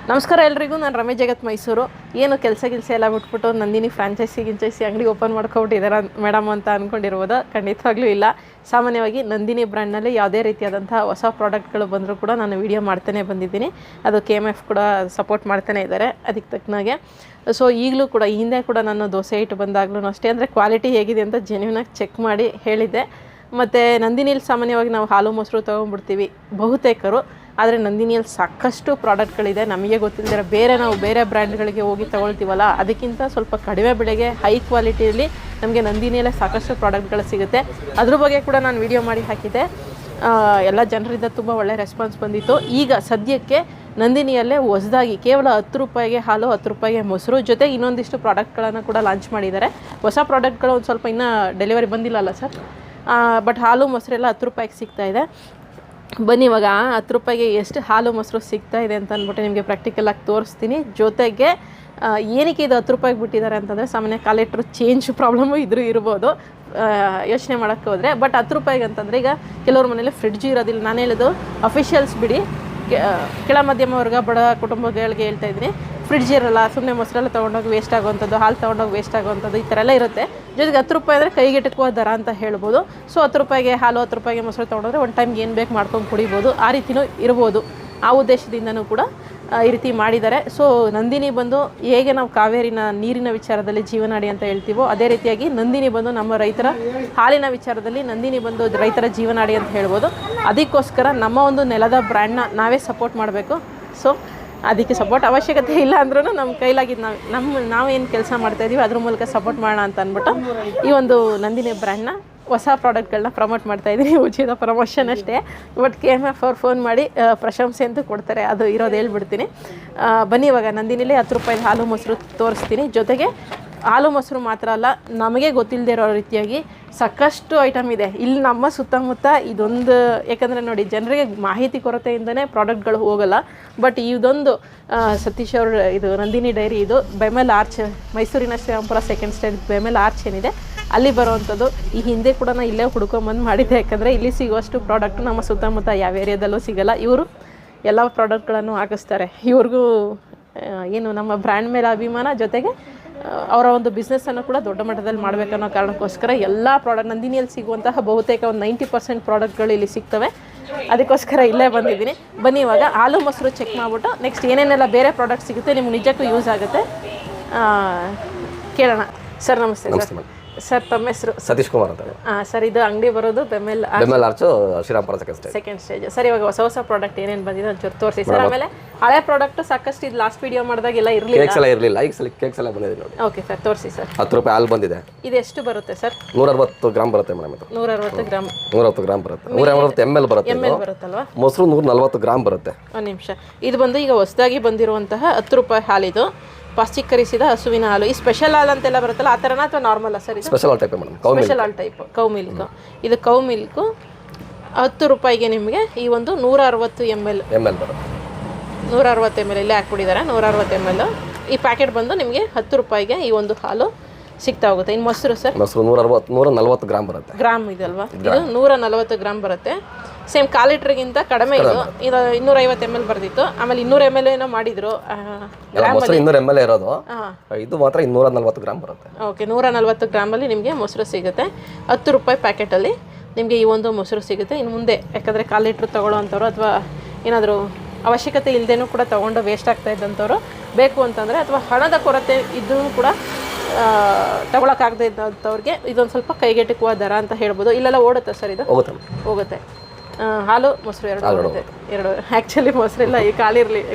ನಮಸ್ಕಾರ ಎಲ್ರಿಗೂ. ನಾನು ರಮೇಶ್ ಜಗತ್ ಮೈಸೂರು. ಏನು ಕೆಲಸ ಎಲ್ಲ ಬಿಟ್ಬಿಟ್ಟು ನಂದಿನಿ ಫ್ರಾಂಚೈಸಿ ಅಂಗಡಿ ಓಪನ್ ಮಾಡ್ಕೊಬಿಟ್ಟಿದ್ದಾರೆ ಮೇಡಮ್ ಅಂತ ಅಂದ್ಕೊಂಡಿರ್ಬೋದು. ಖಂಡಿತವಾಗ್ಲೂ ಇಲ್ಲ. ಸಾಮಾನ್ಯವಾಗಿ ನಂದಿನಿ ಬ್ರ್ಯಾಂಡ್ನಲ್ಲಿ ಯಾವುದೇ ರೀತಿಯಾದಂಥ ಹೊಸ ಪ್ರಾಡಕ್ಟ್ಗಳು ಬಂದರೂ ಕೂಡ ನಾನು ವೀಡಿಯೋ ಮಾಡ್ತಾನೆ ಬಂದಿದ್ದೀನಿ. ಅದು KMF ಕೂಡ ಸಪೋರ್ಟ್ ಮಾಡ್ತಾನೆ ಇದ್ದಾರೆ ಅದಕ್ಕೆ ತಕ್ಕನಾಗೆ. ಸೊ ಈಗಲೂ ಕೂಡ ಈ ಹಿಂದೆ ಕೂಡ ನಾನು ದೋಸೆ ಹಿಟ್ಟು ಬಂದಾಗಲೂ ಅಷ್ಟೇ ಅಂದರೆ ಕ್ವಾಲಿಟಿ ಹೇಗಿದೆ ಅಂತ ಜೆನ್ಯೂನಾಗಿ ಚೆಕ್ ಮಾಡಿ ಹೇಳಿದ್ದೆ. ಮತ್ತು ನಂದಿನಿಯಲ್ಲಿ ಸಾಮಾನ್ಯವಾಗಿ ನಾವು ಹಾಲು ಮೊಸರು ತೊಗೊಂಡ್ಬಿಡ್ತೀವಿ ಬಹುತೇಕರು. ಆದರೆ ನಂದಿನಿಯಲ್ಲಿ ಸಾಕಷ್ಟು ಪ್ರಾಡಕ್ಟ್ಗಳಿದೆ. ನಮಗೆ ಗೊತ್ತಿಲ್ಲದಿರೋ ನಾವು ಬೇರೆ ಬ್ರ್ಯಾಂಡ್ಗಳಿಗೆ ಹೋಗಿ ತೊಗೊಳ್ತೀವಲ್ಲ, ಅದಕ್ಕಿಂತ ಸ್ವಲ್ಪ ಕಡಿಮೆ ಬೆಲೆಗೆ ಹೈ ಕ್ವಾಲಿಟಿಯಲ್ಲಿ ನಮಗೆ ನಂದಿನಿಯಲ್ಲೇ ಸಾಕಷ್ಟು ಪ್ರಾಡಕ್ಟ್ಗಳು ಸಿಗುತ್ತೆ. ಅದ್ರ ಬಗ್ಗೆ ಕೂಡ ನಾನು ವಿಡಿಯೋ ಮಾಡಿ ಹಾಕಿದ್ದೆ. ಎಲ್ಲ ಜನರಿಂದ ತುಂಬ ಒಳ್ಳೆ ರೆಸ್ಪಾನ್ಸ್ ಬಂದಿತ್ತು. ಈಗ ಸದ್ಯಕ್ಕೆ ನಂದಿನಿಯಲ್ಲೇ ಹೊಸದಾಗಿ ಕೇವಲ 10 ರೂಪಾಯಿಗೆ ಹಾಲು, 10 ರೂಪಾಯಿಗೆ ಮೊಸರು, ಜೊತೆ ಇನ್ನೊಂದಿಷ್ಟು ಪ್ರಾಡಕ್ಟ್ಗಳನ್ನು ಕೂಡ ಲಾಂಚ್ ಮಾಡಿದ್ದಾರೆ. ಹೊಸ ಪ್ರಾಡಕ್ಟ್ಗಳು ಒಂದು ಸ್ವಲ್ಪ ಇನ್ನೂ ಡೆಲಿವರಿ ಬಂದಿಲ್ಲ ಅಲ್ಲ ಸರ್, ಬಟ್ ಹಾಲು ಮೊಸರೆಲ್ಲ 10 ರೂಪಾಯಿಗೆ ಸಿಗ್ತಾಯಿದೆ. ಬನ್ನಿ ಇವಾಗ 10 ರೂಪಾಯಿಗೆ ಎಷ್ಟು ಹಾಲು ಮೊಸರು ಸಿಗ್ತಾಯಿದೆ ಅಂತ ಅಂದ್ಬಿಟ್ಟು ನಿಮಗೆ ಪ್ರಾಕ್ಟಿಕಲಾಗಿ ತೋರಿಸ್ತೀನಿ. ಜೊತೆಗೆ ಏನಕ್ಕೆ ಇದು 10 ರೂಪಾಯಿಗೆ ಬಿಟ್ಟಿದ್ದಾರೆ ಅಂತಂದರೆ ಸಾಮಾನ್ಯ ಕಾಲೇಟ್ರು ಚೇಂಜ್ ಪ್ರಾಬ್ಲಮ್ಮು ಇರ್ಬೋದು, ಯೋಚನೆ ಮಾಡೋಕ್ಕೆ ಹೋದರೆ. ಬಟ್ 10 ರೂಪಾಯಿಗೆ ಅಂತಂದರೆ ಈಗ ಕೆಲವ್ರ ಮನೇಲಿ ಫ್ರಿಡ್ಜು ಇರೋದಿಲ್ಲ. ನಾನು ಹೇಳೋದು ಅಫಿಷಿಯಲ್ಸ್ ಬಿಡಿ, ಕೆಳ ಮಧ್ಯಮ ವರ್ಗ ಬಡ ಕುಟುಂಬಗಳಿಗೆ ಹೇಳ್ತಾ ಇದ್ದೀನಿ. ಫ್ರಿಡ್ಜ್ ಇರೋಲ್ಲ, ಸುಮ್ಮನೆ ಮೊಸರೆಲ್ಲ ತೊಗೊಂಡೋಗಿ ವೇಸ್ಟ್ ಆಗುವಂಥದ್ದು, ಹಾಲು ತೊಗೊಂಡೋಗಿ ವೇಸ್ಟ್ ಆಗುವಂಥದ್ದು, ಈ ಥರ ಎಲ್ಲ ಇರುತ್ತೆ. ಜೊತೆಗೆ 10 ರೂಪಾಯಿ ಅಂದರೆ ಕೈಗೆಟುಕುವ ದರ ಅಂತ ಹೇಳ್ಬೋದು. ಸೊ 10 ರೂಪಾಯಿಗೆ ಹಾಲು, 10 ರೂಪಾಯಿಗೆ ಮೊಸರು ತೊಗೊಂಡ್ರೆ ಒಂದು ಟೈಮ್ಗೆ ಏನು ಬೇಕು ಮಾಡ್ಕೊಂಡು ಕುಡಿಬೋದು. ಆ ರೀತಿಯೂ ಇರ್ಬೋದು. ಆ ಉದ್ದೇಶದಿಂದನೂ ಕೂಡ ಈ ರೀತಿ ಮಾಡಿದ್ದಾರೆ. ಸೊ ನಂದಿನಿ ಬಂದು ಹೇಗೆ ನಾವು ಕಾವೇರಿನ ನೀರಿನ ವಿಚಾರದಲ್ಲಿ ಜೀವನಾಡಿ ಅಂತ ಹೇಳ್ತೀವೋ, ಅದೇ ರೀತಿಯಾಗಿ ನಂದಿನಿ ಬಂದು ನಮ್ಮ ರೈತರ ಹಾಲಿನ ವಿಚಾರದಲ್ಲಿ ನಂದಿನಿ ಬಂದು ರೈತರ ಜೀವನಾಡಿ ಅಂತ ಹೇಳ್ಬೋದು. ಅದಕ್ಕೋಸ್ಕರ ನಮ್ಮ ಒಂದು ನೆಲದ ಬ್ರ್ಯಾಂಡ್ನ ನಾವೇ ಸಪೋರ್ಟ್ ಮಾಡಬೇಕು. ಸೊ ಅದಕ್ಕೆ ಸಪೋರ್ಟ್ ಅವಶ್ಯಕತೆ ಇಲ್ಲ ಅಂದ್ರೂ ನಮ್ಮ ಕೈಲಾಗಿದ್ದು ನಾವೇನು ಕೆಲಸ ಮಾಡ್ತಾಯಿದ್ದೀವಿ ಅದ್ರ ಮೂಲಕ ಸಪೋರ್ಟ್ ಮಾಡೋಣ ಅಂತ ಅಂದ್ಬಿಟ್ಟು ಈ ಒಂದು ನಂದಿನಿ ಬ್ರ್ಯಾಂಡ್ನ ಹೊಸ ಪ್ರಾಡಕ್ಟ್ಗಳನ್ನ ಪ್ರಮೋಟ್ ಮಾಡ್ತಾಯಿದ್ದೀನಿ. ಉಚಿತ ಪ್ರಮೋಷನ್ ಅಷ್ಟೇ. ಬಟ್ KMF ಅವ್ರು ಫೋನ್ ಮಾಡಿ ಪ್ರಶಂಸೆ ಅಂತೂ ಕೊಡ್ತಾರೆ, ಅದು ಇರೋದು ಹೇಳ್ಬಿಡ್ತೀನಿ. ಬನ್ನಿ ಇವಾಗ ನಂದಿನಿಲಿ 10 ರೂಪಾಯಿ ಹಾಲು ಮೊಸರು ತೋರಿಸ್ತೀನಿ. ಜೊತೆಗೆ ಹಾಲು ಮೊಸರು ಮಾತ್ರ ಅಲ್ಲ, ನಮಗೆ ಗೊತ್ತಿಲ್ಲದೆ ಇರೋ ರೀತಿಯಾಗಿ ಸಾಕಷ್ಟು ಐಟಮ್ ಇದೆ ಇಲ್ಲಿ ನಮ್ಮ ಸುತ್ತಮುತ್ತ. ಇದೊಂದು ಯಾಕಂದರೆ ನೋಡಿ, ಜನರಿಗೆ ಮಾಹಿತಿ ಕೊರತೆಯಿಂದನೇ ಪ್ರಾಡಕ್ಟ್ಗಳು ಹೋಗಲ್ಲ. ಬಟ್ ಇದೊಂದು ಸತೀಶ್ ಅವ್ರ ಇದು ನಂದಿನಿ ಡೈರಿ, ಇದು ಬೆಮೆಲ್ ಆರ್ಚ್, ಮೈಸೂರಿನ Srirampura 2nd street BEML arch ಏನಿದೆ ಅಲ್ಲಿ ಬರೋವಂಥದ್ದು. ಈ ಹಿಂದೆ ಕೂಡ ನಾನು ಇಲ್ಲೇ ಹುಡ್ಕೊಂಬಂದು ಮಾಡಿದ್ದೆ. ಯಾಕಂದರೆ ಇಲ್ಲಿ ಸಿಗುವಷ್ಟು ಪ್ರಾಡಕ್ಟ್ ನಮ್ಮ ಸುತ್ತಮುತ್ತ ಯಾವ ಏರಿಯಾದಲ್ಲೂ ಸಿಗೋಲ್ಲ. ಇವರು ಎಲ್ಲ ಪ್ರಾಡಕ್ಟ್ಗಳನ್ನು ಹಾಕಿಸ್ತಾರೆ. ಇವ್ರಿಗೂ ಏನು ನಮ್ಮ ಬ್ರ್ಯಾಂಡ್ ಮೇಲೆ ಅಭಿಮಾನ, ಜೊತೆಗೆ ಅವರ ಒಂದು ಬಿಸ್ನೆಸ್ಸನ್ನು ಕೂಡ ದೊಡ್ಡ ಮಟ್ಟದಲ್ಲಿ ಮಾಡಬೇಕನ್ನೋ ಕಾರಣಕ್ಕೋಸ್ಕರ ಎಲ್ಲ ಪ್ರಾಡಕ್ಟ್ ನಂದಿನಿಯಲ್ಲಿ ಸಿಗುವಂತಹ ಬಹುತೇಕ ಒಂದು 90% ಪ್ರಾಡಕ್ಟ್ಗಳು ಇಲ್ಲಿ ಸಿಗ್ತವೆ. ಅದಕ್ಕೋಸ್ಕರ ಇಲ್ಲೇ ಬಂದಿದ್ದೀನಿ. ಬನ್ನಿ ಇವಾಗ ಹಾಲು ಮೊಸರು ಚೆಕ್ ಮಾಡಿಬಿಟ್ಟು ನೆಕ್ಸ್ಟ್ ಏನೇನೆಲ್ಲ ಬೇರೆ ಪ್ರಾಡಕ್ಟ್ ಸಿಗುತ್ತೆ ನಿಮ್ಗೆ ನಿಜಕ್ಕೂ ಯೂಸ್ ಆಗುತ್ತೆ ಕೇಳೋಣ. ಸರ್ ನಮಸ್ತೆ. ಸರ್ ತಮ್ಮ ಹೆಸರು? ಸತೀಶ್ ಕುಮಾರ್ ಅಂತ. ಸರ್ ಇದು ಅಂಗಡಿ ಬರೋದು BEML arch, Srirampura 2nd stage. Sir ಇವಾಗ ಹೊಸ ಪ್ರಾಡಕ್ಟ್ ಏನೇನು ಬಂದಿದೆ ಒಂಚೂರು ತೋರಿಸಿ ಸರ್. ಆಮೇಲೆ ಹಳೆ ಪ್ರಾಡಕ್ಟ್ ಸಾಕಷ್ಟು ಇದು ಲಾಸ್ಟ್ ವಿಡಿಯೋ ಮಾಡಿದಾಗ ಎಲ್ಲ ಇರಲಿಲ್ಲ. ಈಗ ಕೇಕ್ಸ್ ಎಲ್ಲ ಬಂದಿದೆ ನೋಡಿ. ಓಕೆ ಸರ್, ತೋರಿಸಿ ಸರ್. 10 ರೂಪಾಯಿ ಹಾಲು ಬಂದಿದೆ. ಇದು ಎಷ್ಟು ಬರುತ್ತೆ ಸರ್? 160 ಗ್ರಾಮ್ ಬರುತ್ತೆ ಮೇಡಮ್. ಇದು 160 ಗ್ರಾಮ್. 160 ಗ್ರಾಮ್ ಬರುತ್ತೆ. 160 ml ಬರುತ್ತೆ. ಬರುತ್ತಲ್ವಾ? ಮೊಸರು 140 ಗ್ರಾಮ್ ಬರುತ್ತೆ. ಒಂದು ನಿಮಿಷ. ಇದು ಬಂದು ಈಗ ಹೊಸದಾಗಿ ಬಂದಿರುವಂತಹ 10 ರೂಪಾಯಿ ಹಾಲಿದು ಪಾಶ್ಚೀಕರಿಸಿದ ಹಸುವಿನ ಹಾಲು. ಈ ಸ್ಪೆಷಲ್ ಹಾಲು ಅಂತೆಲ್ಲ ಬರುತ್ತಲ್ಲ, ಆ ಥರನ ಅಥವಾ ನಾರ್ಮಲ್ ಸರ್? ಇದು ಸ್ಪೆಷಲ್ ಹಾಲ್ ಟೈಪ್ ಮೇಡಮ್. ಸ್ಪೆಷಲ್ ಹಾಲ್ ಟೈಪ್ ಕೌ ಮಿಲ್ಕ್. ಇದು ಕೌ ಮಿಲ್ಕು 10 ರೂಪಾಯಿಗೆ ನಿಮಗೆ ಈ ಒಂದು 160 ml ಬರುತ್ತೆ. 160 ml ಇಲ್ಲೇ ಹಾಕ್ಬಿಟ್ಟಿದ್ದಾರೆ. 160 ml ಈ ಪ್ಯಾಕೆಟ್ ಬಂದು ನಿಮಗೆ 10 ರೂಪಾಯಿಗೆ ಈ ಒಂದು ಹಾಲು ಸಿಗ್ತಾ ಹೋಗುತ್ತೆ. ಇನ್ನು ಮೊಸರು ಸರ್? ಮೊಸರು 140 ಗ್ರಾಮ್ ಬರುತ್ತೆ. ಗ್ರಾಮ್ ಇದಲ್ವಾ? ಇದು 140 ಗ್ರಾಮ್ ಬರುತ್ತೆ. ಸೇಮ್ 1/4 ಲೀಟ್ರಿಗಿಂತ ಕಡಿಮೆ. ಇದು 250 ml ಬರ್ದಿತ್ತು. ಆಮೇಲೆ 200 ml ಏನೋ ಮಾಡಿದ್ರು. ಮೊಸರು 200 ml ಇರೋದು. ಇದು ಮಾತ್ರ 240 ಗ್ರಾಮ್ ಬರುತ್ತೆ. ಓಕೆ, 140 ಗ್ರಾಮಲ್ಲಿ ನಿಮಗೆ ಮೊಸರು ಸಿಗುತ್ತೆ. 10 ರೂಪಾಯಿ ಪ್ಯಾಕೆಟಲ್ಲಿ ನಿಮಗೆ ಈ ಒಂದು ಮೊಸರು ಸಿಗುತ್ತೆ. ಇನ್ನು ಮುಂದೆ ಯಾಕಂದರೆ 1/4 ಲೀಟ್ರ್ ತೊಗೊಳ್ಳೋವಂಥವ್ರು ಅಥವಾ ಏನಾದರೂ ಅವಶ್ಯಕತೆ ಇಲ್ಲದೇನೂ ಕೂಡ ತೊಗೊಂಡು ವೇಸ್ಟ್ ಆಗ್ತಾ ಇದ್ದಂಥವ್ರು ಬೇಕು ಅಂತಂದರೆ, ಅಥವಾ ಹಣದ ಕೊರತೆ ಇದ್ರೂ ಕೂಡ ತಗೊಳಕ್ಕಾಗದೇ ಇದ್ದಂಥವ್ರಿಗೆ ಇದೊಂದು ಸ್ವಲ್ಪ ಕೈಗೆಟುಕುವ ದರ ಅಂತ ಹೇಳ್ಬೋದು. ಇಲ್ಲೆಲ್ಲ ಓಡುತ್ತೆ ಸರ್? ಇದು ಹೋಗುತ್ತೆ. ಹಾಲು ಮೊಸರು ಎರಡು. ಆ್ಯಕ್ಚುಲಿ ಮೊಸರೆಲ್ಲ ಈ ಖಾಲಿ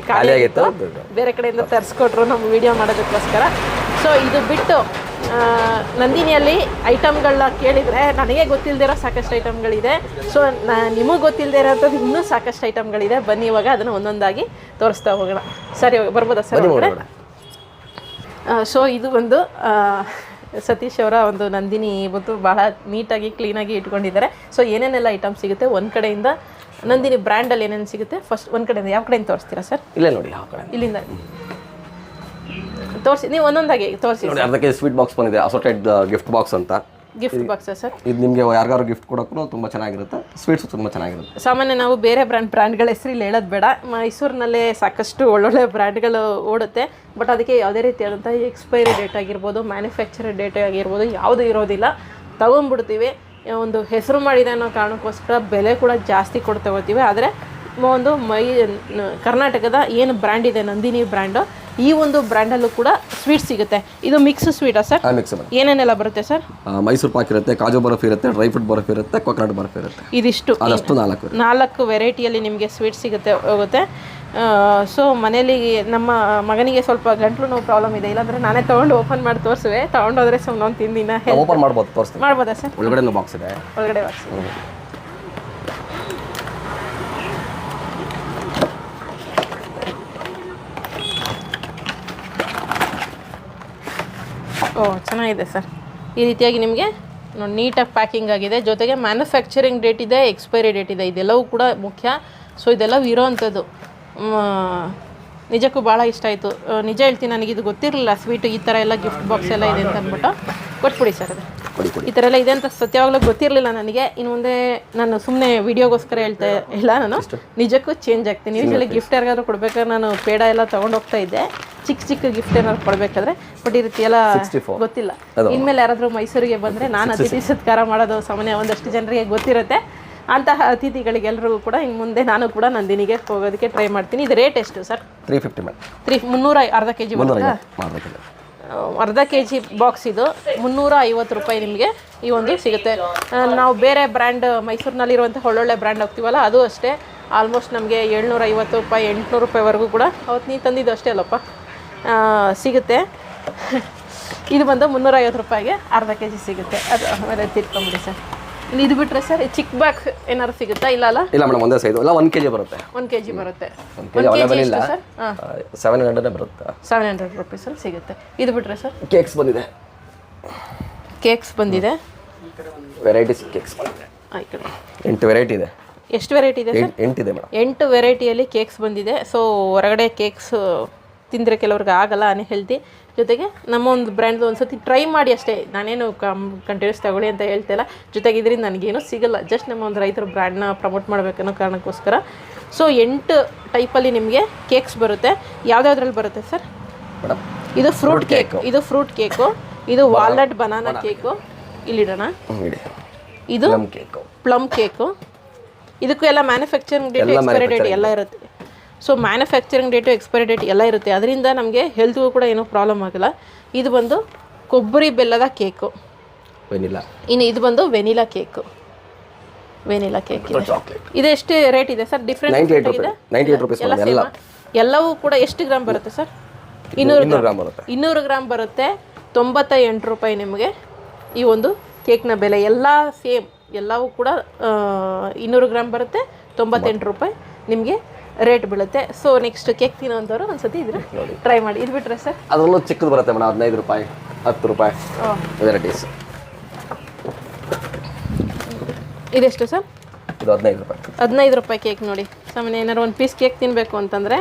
ಆಗಿತ್ತು, ಬೇರೆ ಕಡೆಯಿಂದ ತರಿಸ್ಕೊಟ್ರು ನಮ್ಮ ವಿಡಿಯೋ ಮಾಡೋದಕ್ಕೋಸ್ಕರ. ಸೊ ಇದು ಬಿಟ್ಟು ನಂದಿನಿಯಲ್ಲಿ ಐಟಮ್ಗಳನ್ನ ಕೇಳಿದರೆ ನನಗೆ ಗೊತ್ತಿಲ್ಲದಿರೋ ಸಾಕಷ್ಟು ಐಟಮ್ಗಳಿದೆ. ಸೊ ನಿಮಗೆ ಗೊತ್ತಿಲ್ಲದೆ ಇರೋಂಥದ್ದು ಇನ್ನೂ ಸಾಕಷ್ಟು ಐಟಮ್ಗಳಿದೆ. ಬನ್ನಿ ಇವಾಗ ಅದನ್ನು ಒಂದೊಂದಾಗಿ ತೋರಿಸ್ತಾ ಹೋಗೋಣ. ಸರಿ, ಬರ್ಬೋದಾ ಸರ್? ಸೊ ಇದು ಒಂದು ಸತೀಶ್ ಅವರ ಒಂದು ನಂದಿನಿ ಇವತ್ತು ಭಾಳ ನೀಟಾಗಿ ಕ್ಲೀನಾಗಿ ಇಟ್ಕೊಂಡಿದ್ದಾರೆ. ಸೊ ಏನೇನೆಲ್ಲ ಐಟಮ್ ಸಿಗುತ್ತೆ ಒಂದು ಕಡೆಯಿಂದ, ನಂದಿನಿ ಬ್ರ್ಯಾಂಡಲ್ಲಿ ಏನೇನು ಸಿಗುತ್ತೆ ಫಸ್ಟ್ ಒಂದು ಕಡೆಯಿಂದ ಯಾವ ಕಡೆಯಿಂದ ತೋರಿಸ್ತೀರಾ ಸರ್? ಇಲ್ಲೇ ನೋಡಿ, ಯಾವ ಕಡೆ? ಇಲ್ಲಿಂದ ತೋರಿಸಿ, ನೀವು ಒಂದೊಂದಾಗಿ ತೋರಿಸಿ. ಅದಕ್ಕೆ ಸ್ವೀಟ್ ಬಾಕ್ಸ್ ಬಂದಿದೆ, ಅಸೋರ್ಟೆಡ್ ಗಿಫ್ಟ್ ಬಾಕ್ಸ್ ಅಂತ. Gift box sir. ಇದು ನಿಮಗೆ ಯಾರಿಗಾರು ಗಿಫ್ಟ್ ಕೊಡೋಕ್ಕೂ ತುಂಬ ಚೆನ್ನಾಗಿರುತ್ತೆ, ಸ್ವೀಟ್ಸ್ ತುಂಬ ಚೆನ್ನಾಗಿರುತ್ತೆ. ಸಾಮಾನ್ಯ ನಾವು ಬೇರೆ ಬ್ರ್ಯಾಂಡ್ಗಳ ಹೆಸರು ಇಲ್ಲಿ ಹೇಳೋದು ಬೇಡ. ಮೈಸೂರಿನಲ್ಲೇ ಸಾಕಷ್ಟು ಒಳ್ಳೊಳ್ಳೆ ಬ್ರ್ಯಾಂಡ್ಗಳು ಓಡುತ್ತೆ, ಬಟ್ ಅದಕ್ಕೆ ಯಾವುದೇ ರೀತಿಯಾದಂಥ ಎಕ್ಸ್ಪೈರಿ ಡೇಟ್ ಆಗಿರ್ಬೋದು, ಮ್ಯಾನುಫ್ಯಾಕ್ಚರ್ ಡೇಟ್ ಆಗಿರ್ಬೋದು ಯಾವುದೂ ಇರೋದಿಲ್ಲ. ತೊಗೊಂಡ್ಬಿಡ್ತೀವಿ, ಒಂದು ಹೆಸರು ಮಾಡಿದೆ ಅನ್ನೋ ಕಾರಣಕ್ಕೋಸ್ಕರ ಬೆಲೆ ಕೂಡ ಜಾಸ್ತಿ ಕೊಟ್ಟು ತಗೋತೀವಿ. ಆದರೆ ಒಂದು ಕರ್ನಾಟಕದ ಏನು ಬ್ರ್ಯಾಂಡ್ ಇದೆ ನಂದಿನಿ ಬ್ರ್ಯಾಂಡು, ಈ ಒಂದು ಬ್ರ್ಯಾಂಡಲ್ಲೂ ಕೂಡ ಸ್ವೀಟ್ ಸಿಗುತ್ತೆ. ಇದು ಮಿಕ್ಸ್ ಸ್ವೀಟಾ ಸರ್? ಮಿಕ್ಸ್ ಏನೇನೆಲ್ಲ ಬರುತ್ತೆ ಸರ್? ಮೈಸೂರು ಪಾಕ್ ಇರುತ್ತೆ, ಕಾಜು ಬರ್ಫಿ ಇರುತ್ತೆ, ಡ್ರೈ ಫ್ರೂಟ್ ಬರ್ಫಿ ಇರುತ್ತೆ, ಕೊಕೊನಟ್ ಬರ್ಫಿ ಇರುತ್ತೆ. ಇದಿಷ್ಟು ಅದಷ್ಟು 4 ವೆರೈಟಿಯಲ್ಲಿ ನಿಮಗೆ ಸ್ವೀಟ್ ಸಿಗುತ್ತೆ ಹೋಗುತ್ತೆ. ಸೊ ಮನೇಲಿ ನಮ್ಮ ಮಗನಿಗೆ ಸ್ವಲ್ಪ ಗಂಟ್ಲು ನೋವು ಪ್ರಾಬ್ಲಮ್ ಇದೆ, ಇಲ್ಲಾಂದರೆ ನಾನೇ ತೊಗೊಂಡು ಓಪನ್ ಮಾಡಿ ತೋರಿಸುವೆ. ತೊಗೊಂಡೋದ್ರೆ ಸುಮ್ಮನೆ ಒಂದು ತಿಂದಿನ ಓಪನ್ ಮಾಡ್ಬೋದು, ತೋರಿಸ್ತೀನಿ. ಮಾಡ್ಬೋದಾ ಸರ್? ಒಳಗಡೆ ಬಾಕ್ಸ್ ಇದೆ, ಒಳಗಡೆ ಬಾಕ್ಸ್. ಓ ಚೆನ್ನಾಗಿದೆ ಸರ್. ಈ ರೀತಿಯಾಗಿ ನಿಮಗೆ ನೀಟಾಗಿ ಪ್ಯಾಕಿಂಗ್ ಆಗಿದೆ, ಜೊತೆಗೆ ಮ್ಯಾನುಫ್ಯಾಕ್ಚರಿಂಗ್ ಡೇಟ್ ಇದೆ, ಎಕ್ಸ್ಪೈರಿ ಡೇಟ್ ಇದೆ. ಇದೆಲ್ಲವೂ ಕೂಡ ಮುಖ್ಯ. ಸೊ ಇದೆಲ್ಲವೂ ಇರೋವಂಥದ್ದು ನಿಜಕ್ಕೂ ಭಾಳ ಇಷ್ಟ ಆಯಿತು. ನಿಜ ಹೇಳ್ತೀನಿ, ನನಗಿದು ಗೊತ್ತಿರಲಿಲ್ಲ ಸ್ವೀಟು ಈ ಥರ ಎಲ್ಲ ಗಿಫ್ಟ್ ಬಾಕ್ಸ್ ಎಲ್ಲ ಇದೆ ಅಂತ ಅಂದ್ಬಿಟ್ಟು. ಕೊಟ್ಬಿಡಿ ಸರ್, ಅದು ಈ ಥರ ಎಲ್ಲ ಇದೆ ಅಂತ ಸತ್ಯವಾಗ್ಲೂ ಗೊತ್ತಿರಲಿಲ್ಲ ನನಗೆ. ಇನ್ನು ಮುಂದೆ ನಾನು ಸುಮ್ಮನೆ ವಿಡಿಯೋಗೋಸ್ಕರ ಹೇಳ್ತಾ ಇಲ್ಲ, ನಾನು ನಿಜಕ್ಕೂ ಚೇಂಜ್ ಆಗ್ತೀನಿ. ಯೂಶ್ವಲಿ ಗಿಫ್ಟ್ ಯಾರಿಗಾದ್ರೂ ಕೊಡ್ಬೇಕಾದ್ರೆ ನಾನು ಪೇಡ ಎಲ್ಲ ತೊಗೊಂಡು ಹೋಗ್ತಾ ಇದ್ದೆ, ಚಿಕ್ಕ ಚಿಕ್ಕ ಗಿಫ್ಟ್ ಏನಾದ್ರು ಕೊಡಬೇಕಾದ್ರೆ. ಬಟ್ ಈ ರೀತಿ ಎಲ್ಲ ಗೊತ್ತಿಲ್ಲ. ಇನ್ಮೇಲೆ ಯಾರಾದರೂ ಮೈಸೂರಿಗೆ ಬಂದರೆ ನಾನು ಅತಿಥಿ ಸತ್ಕಾರ ಮಾಡೋದು ಸಾಮಾನ್ಯ ಒಂದಷ್ಟು ಜನರಿಗೆ ಗೊತ್ತಿರುತ್ತೆ. ಅಂತಹ ಅತಿಥಿಗಳಿಗೆಲ್ಲರಿಗೂ ಕೂಡ ಇನ್ನು ಮುಂದೆ ನಾನು ಕೂಡ ನಂದಿನಿಗೆ ಹೋಗೋದಕ್ಕೆ ಟ್ರೈ ಮಾಡ್ತೀನಿ. ಇದು ರೇಟ್ ಎಷ್ಟು ಸರ್? 350 ಮೇಡಮ್. 300 ಅರ್ಧ ಕೆ ಜಿ ಬರುತ್ತಾ? ಅರ್ಧ ಕೆ ಜಿ ಬಾಕ್ಸ್ ಇದು 350 ರೂಪಾಯಿ ನಿಮಗೆ ಈ ಒಂದು ಸಿಗುತ್ತೆ. ನಾವು ಬೇರೆ ಬ್ರ್ಯಾಂಡ್ ಮೈಸೂರಿನಲ್ಲಿರುವಂಥ ಒಳ್ಳೊಳ್ಳೆ ಬ್ರ್ಯಾಂಡ್ ಹೋಗ್ತೀವಲ್ಲ, ಅದು ಅಷ್ಟೇ ಆಲ್ಮೋಸ್ಟ್ ನಮಗೆ 750 ರೂಪಾಯಿ 800 ರೂಪಾಯಿವರೆಗೂ ಕೂಡ ಅವತ್ತು ನೀವು ತಂದಿದ್ದು ಅಷ್ಟೇ ಅಲ್ಲಪ್ಪ ಸಿಗುತ್ತೆ. ಇದು ಬಂದು 350 ರೂಪಾಯಿಗೆ ಅರ್ಧ ಕೆ ಜಿ ಸಿಗುತ್ತೆ. ಅದು ಆಮೇಲೆ ತಿರ್ಕೊಂಬಿಡಿ ಸರ್. ಇದು ಬಿಟ್ಟರೆ ಸರ್ ಚಿಕ್ಕ ಬಾಕ್ಸ್ ಏನಾದ್ರು ಸಿಗುತ್ತಾ? ಇಲ್ಲ ಮೇಡಮ್, ಒಂದೇ ಸೈಜ್ ಇಲ್ಲ, 1 ಕೆಜಿ ಬರುತ್ತೆ. 1 ಕೆಜಿ ಬರುತ್ತೆ. 1 ಕೆಜಿ ಅವೈಲೇಬಲ್ ಇಲ್ಲ ಸರ್. 700 ಬರುತ್ತೆ. 700 ರುಪೀಸಲ್ಲಿ ಸಿಗುತ್ತೆ. ಇದು ಬಿಟ್ಟರೆ ಸರ್ ಕೇಕ್ಸ್ ಬಂದಿದೆ. ಕೇಕ್ಸ್ ಬಂದಿದೆ, ವೆರೈಟೀಸ್ ಕೇಕ್ಸ್ ಬಂದಿದೆ. 8 ವೆರೈಟಿ ಇದೆ. ಎಷ್ಟು ವೆರೈಟಿ ಇದೆ ಸರ್? 8 ಇದೆ ಮೇಡಮ್. 8 ವೆರೈಟಿಯಲ್ಲಿ ಕೇಕ್ಸ್ ಬಂದಿದೆ. ಸೊ ಹೊರಗಡೆ ಕೇಕ್ಸ್ ತಿಂದರೆ ಕೆಲವ್ರಿಗೆ ಆಗಲ್ಲ ಅನ್ಹೆಲ್ದಿ. ಜೊತೆಗೆ ನಮ್ಮ ಒಂದು ಬ್ರ್ಯಾಂಡ್ದು ಒಂದು ಸತಿ ಟ್ರೈ ಮಾಡಿ ಅಷ್ಟೇ, ನಾನೇನು ಕಂಟಿನ್ಯೂಸ್ ತಗೊಳ್ಳಿ ಅಂತ ಹೇಳ್ತಾಯಿಲ್ಲ. ಜೊತೆಗೆ ಇದರಿಂದ ನನಗೇನು ಸಿಗಲ್ಲ, ಜಸ್ಟ್ ನಮ್ಮ ಒಂದು ರೈತರ ಬ್ರ್ಯಾಂಡ್ನ ಪ್ರಮೋಟ್ ಮಾಡಬೇಕನ್ನೋ ಕಾರಣಕ್ಕೋಸ್ಕರ. ಸೊ 8 ಟೈಪಲ್ಲಿ ನಿಮಗೆ ಕೇಕ್ಸ್ ಬರುತ್ತೆ. ಯಾವುದ್ಯಾವ್ದ್ರಲ್ಲಿ ಬರುತ್ತೆ ಸರ್? ಮೇಡಮ್ ಇದು ಫ್ರೂಟ್ ಕೇಕ್, ಇದು ಫ್ರೂಟ್ ಕೇಕು, ಇದು ವಾಲ್ನಟ್ ಬನಾನಾ ಕೇಕು, ಇಲ್ಲಿಡೋಣ. ಇದು ಪ್ಲಮ್ ಕೇಕು. ಇದಕ್ಕೂ ಎಲ್ಲ ಮ್ಯಾನುಫ್ಯಾಕ್ಚರಿಂಗ್ ಡೇಟ್, ಎಕ್ಸ್ಪೈರಿ ಡೇಟ್ ಎಲ್ಲ ಇರುತ್ತೆ. So manufacturing date, expiry date ಎಲ್ಲ ಇರುತ್ತೆ. ಅದರಿಂದ ನಮಗೆ ಹೆಲ್ತ್ಗೂ ಕೂಡ ಏನೂ ಪ್ರಾಬ್ಲಮ್ ಆಗಲ್ಲ. ಇದು ಬಂದು ಕೊಬ್ಬರಿ ಬೆಲ್ಲದ ಕೇಕು, ವೆನಿಲಾ. ಇನ್ನು ಇದು ಬಂದು ವೆನಿಲಾ ಕೇಕು, ವೆನಿಲಾ ಕೇಕ್. ಇದು ಎಷ್ಟು ರೇಟ್ ಇದೆ ಸರ್? ಡಿಫ್ರೆಂಟ್ ಇದೆ. 98 ರೂಪೀಸ್ ಎಲ್ಲವೂ ಕೂಡ ಎಷ್ಟು ಗ್ರಾಮ್ ಬರುತ್ತೆ ಸರ್? 200 ಗ್ರಾಮ್ ಬರುತ್ತೆ. 200 ಗ್ರಾಮ್ ಬರುತ್ತೆ. 98 ರೂಪಾಯಿ ನಿಮಗೆ ಈ ಒಂದು ಕೇಕ್ನ ಬೆಲೆ. ಎಲ್ಲ ಸೇಮ್, ಎಲ್ಲವೂ ಕೂಡ 200 ಗ್ರಾಮ್ ಬರುತ್ತೆ. 98 ರೂಪಾಯಿ ನಿಮಗೆ ರೇಟ್ ಬೀಳುತ್ತೆ. ಸೊ ನೆಕ್ಸ್ಟ್ ಕೇಕ್ ತಿನ್ನೋಂಥವ್ರು ಒಂದ್ಸತಿ ಇದ್ರೆ ಟ್ರೈ ಮಾಡಿ. ಇದು ಬಿಟ್ಟರೆ ಸರ್ ಅದರಲ್ಲೂ ಚಿಕ್ಕದು ಬರುತ್ತೆ ಮೇಡಮ್, 15 ರೂಪಾಯಿ 10 ರೂಪಾಯಿ ವೆರೈಟೀಸ್. ಇದೆಷ್ಟು ಸರ್? ಇದು 15 ರೂಪಾಯಿ. 15 ರೂಪಾಯಿ ಕೇಕ್ ನೋಡಿ. ಸಾಮಾನ್ಯ ಏನಾರು ಒಂದು ಪೀಸ್ ಕೇಕ್ ತಿನ್ನಬೇಕು ಅಂತಂದರೆ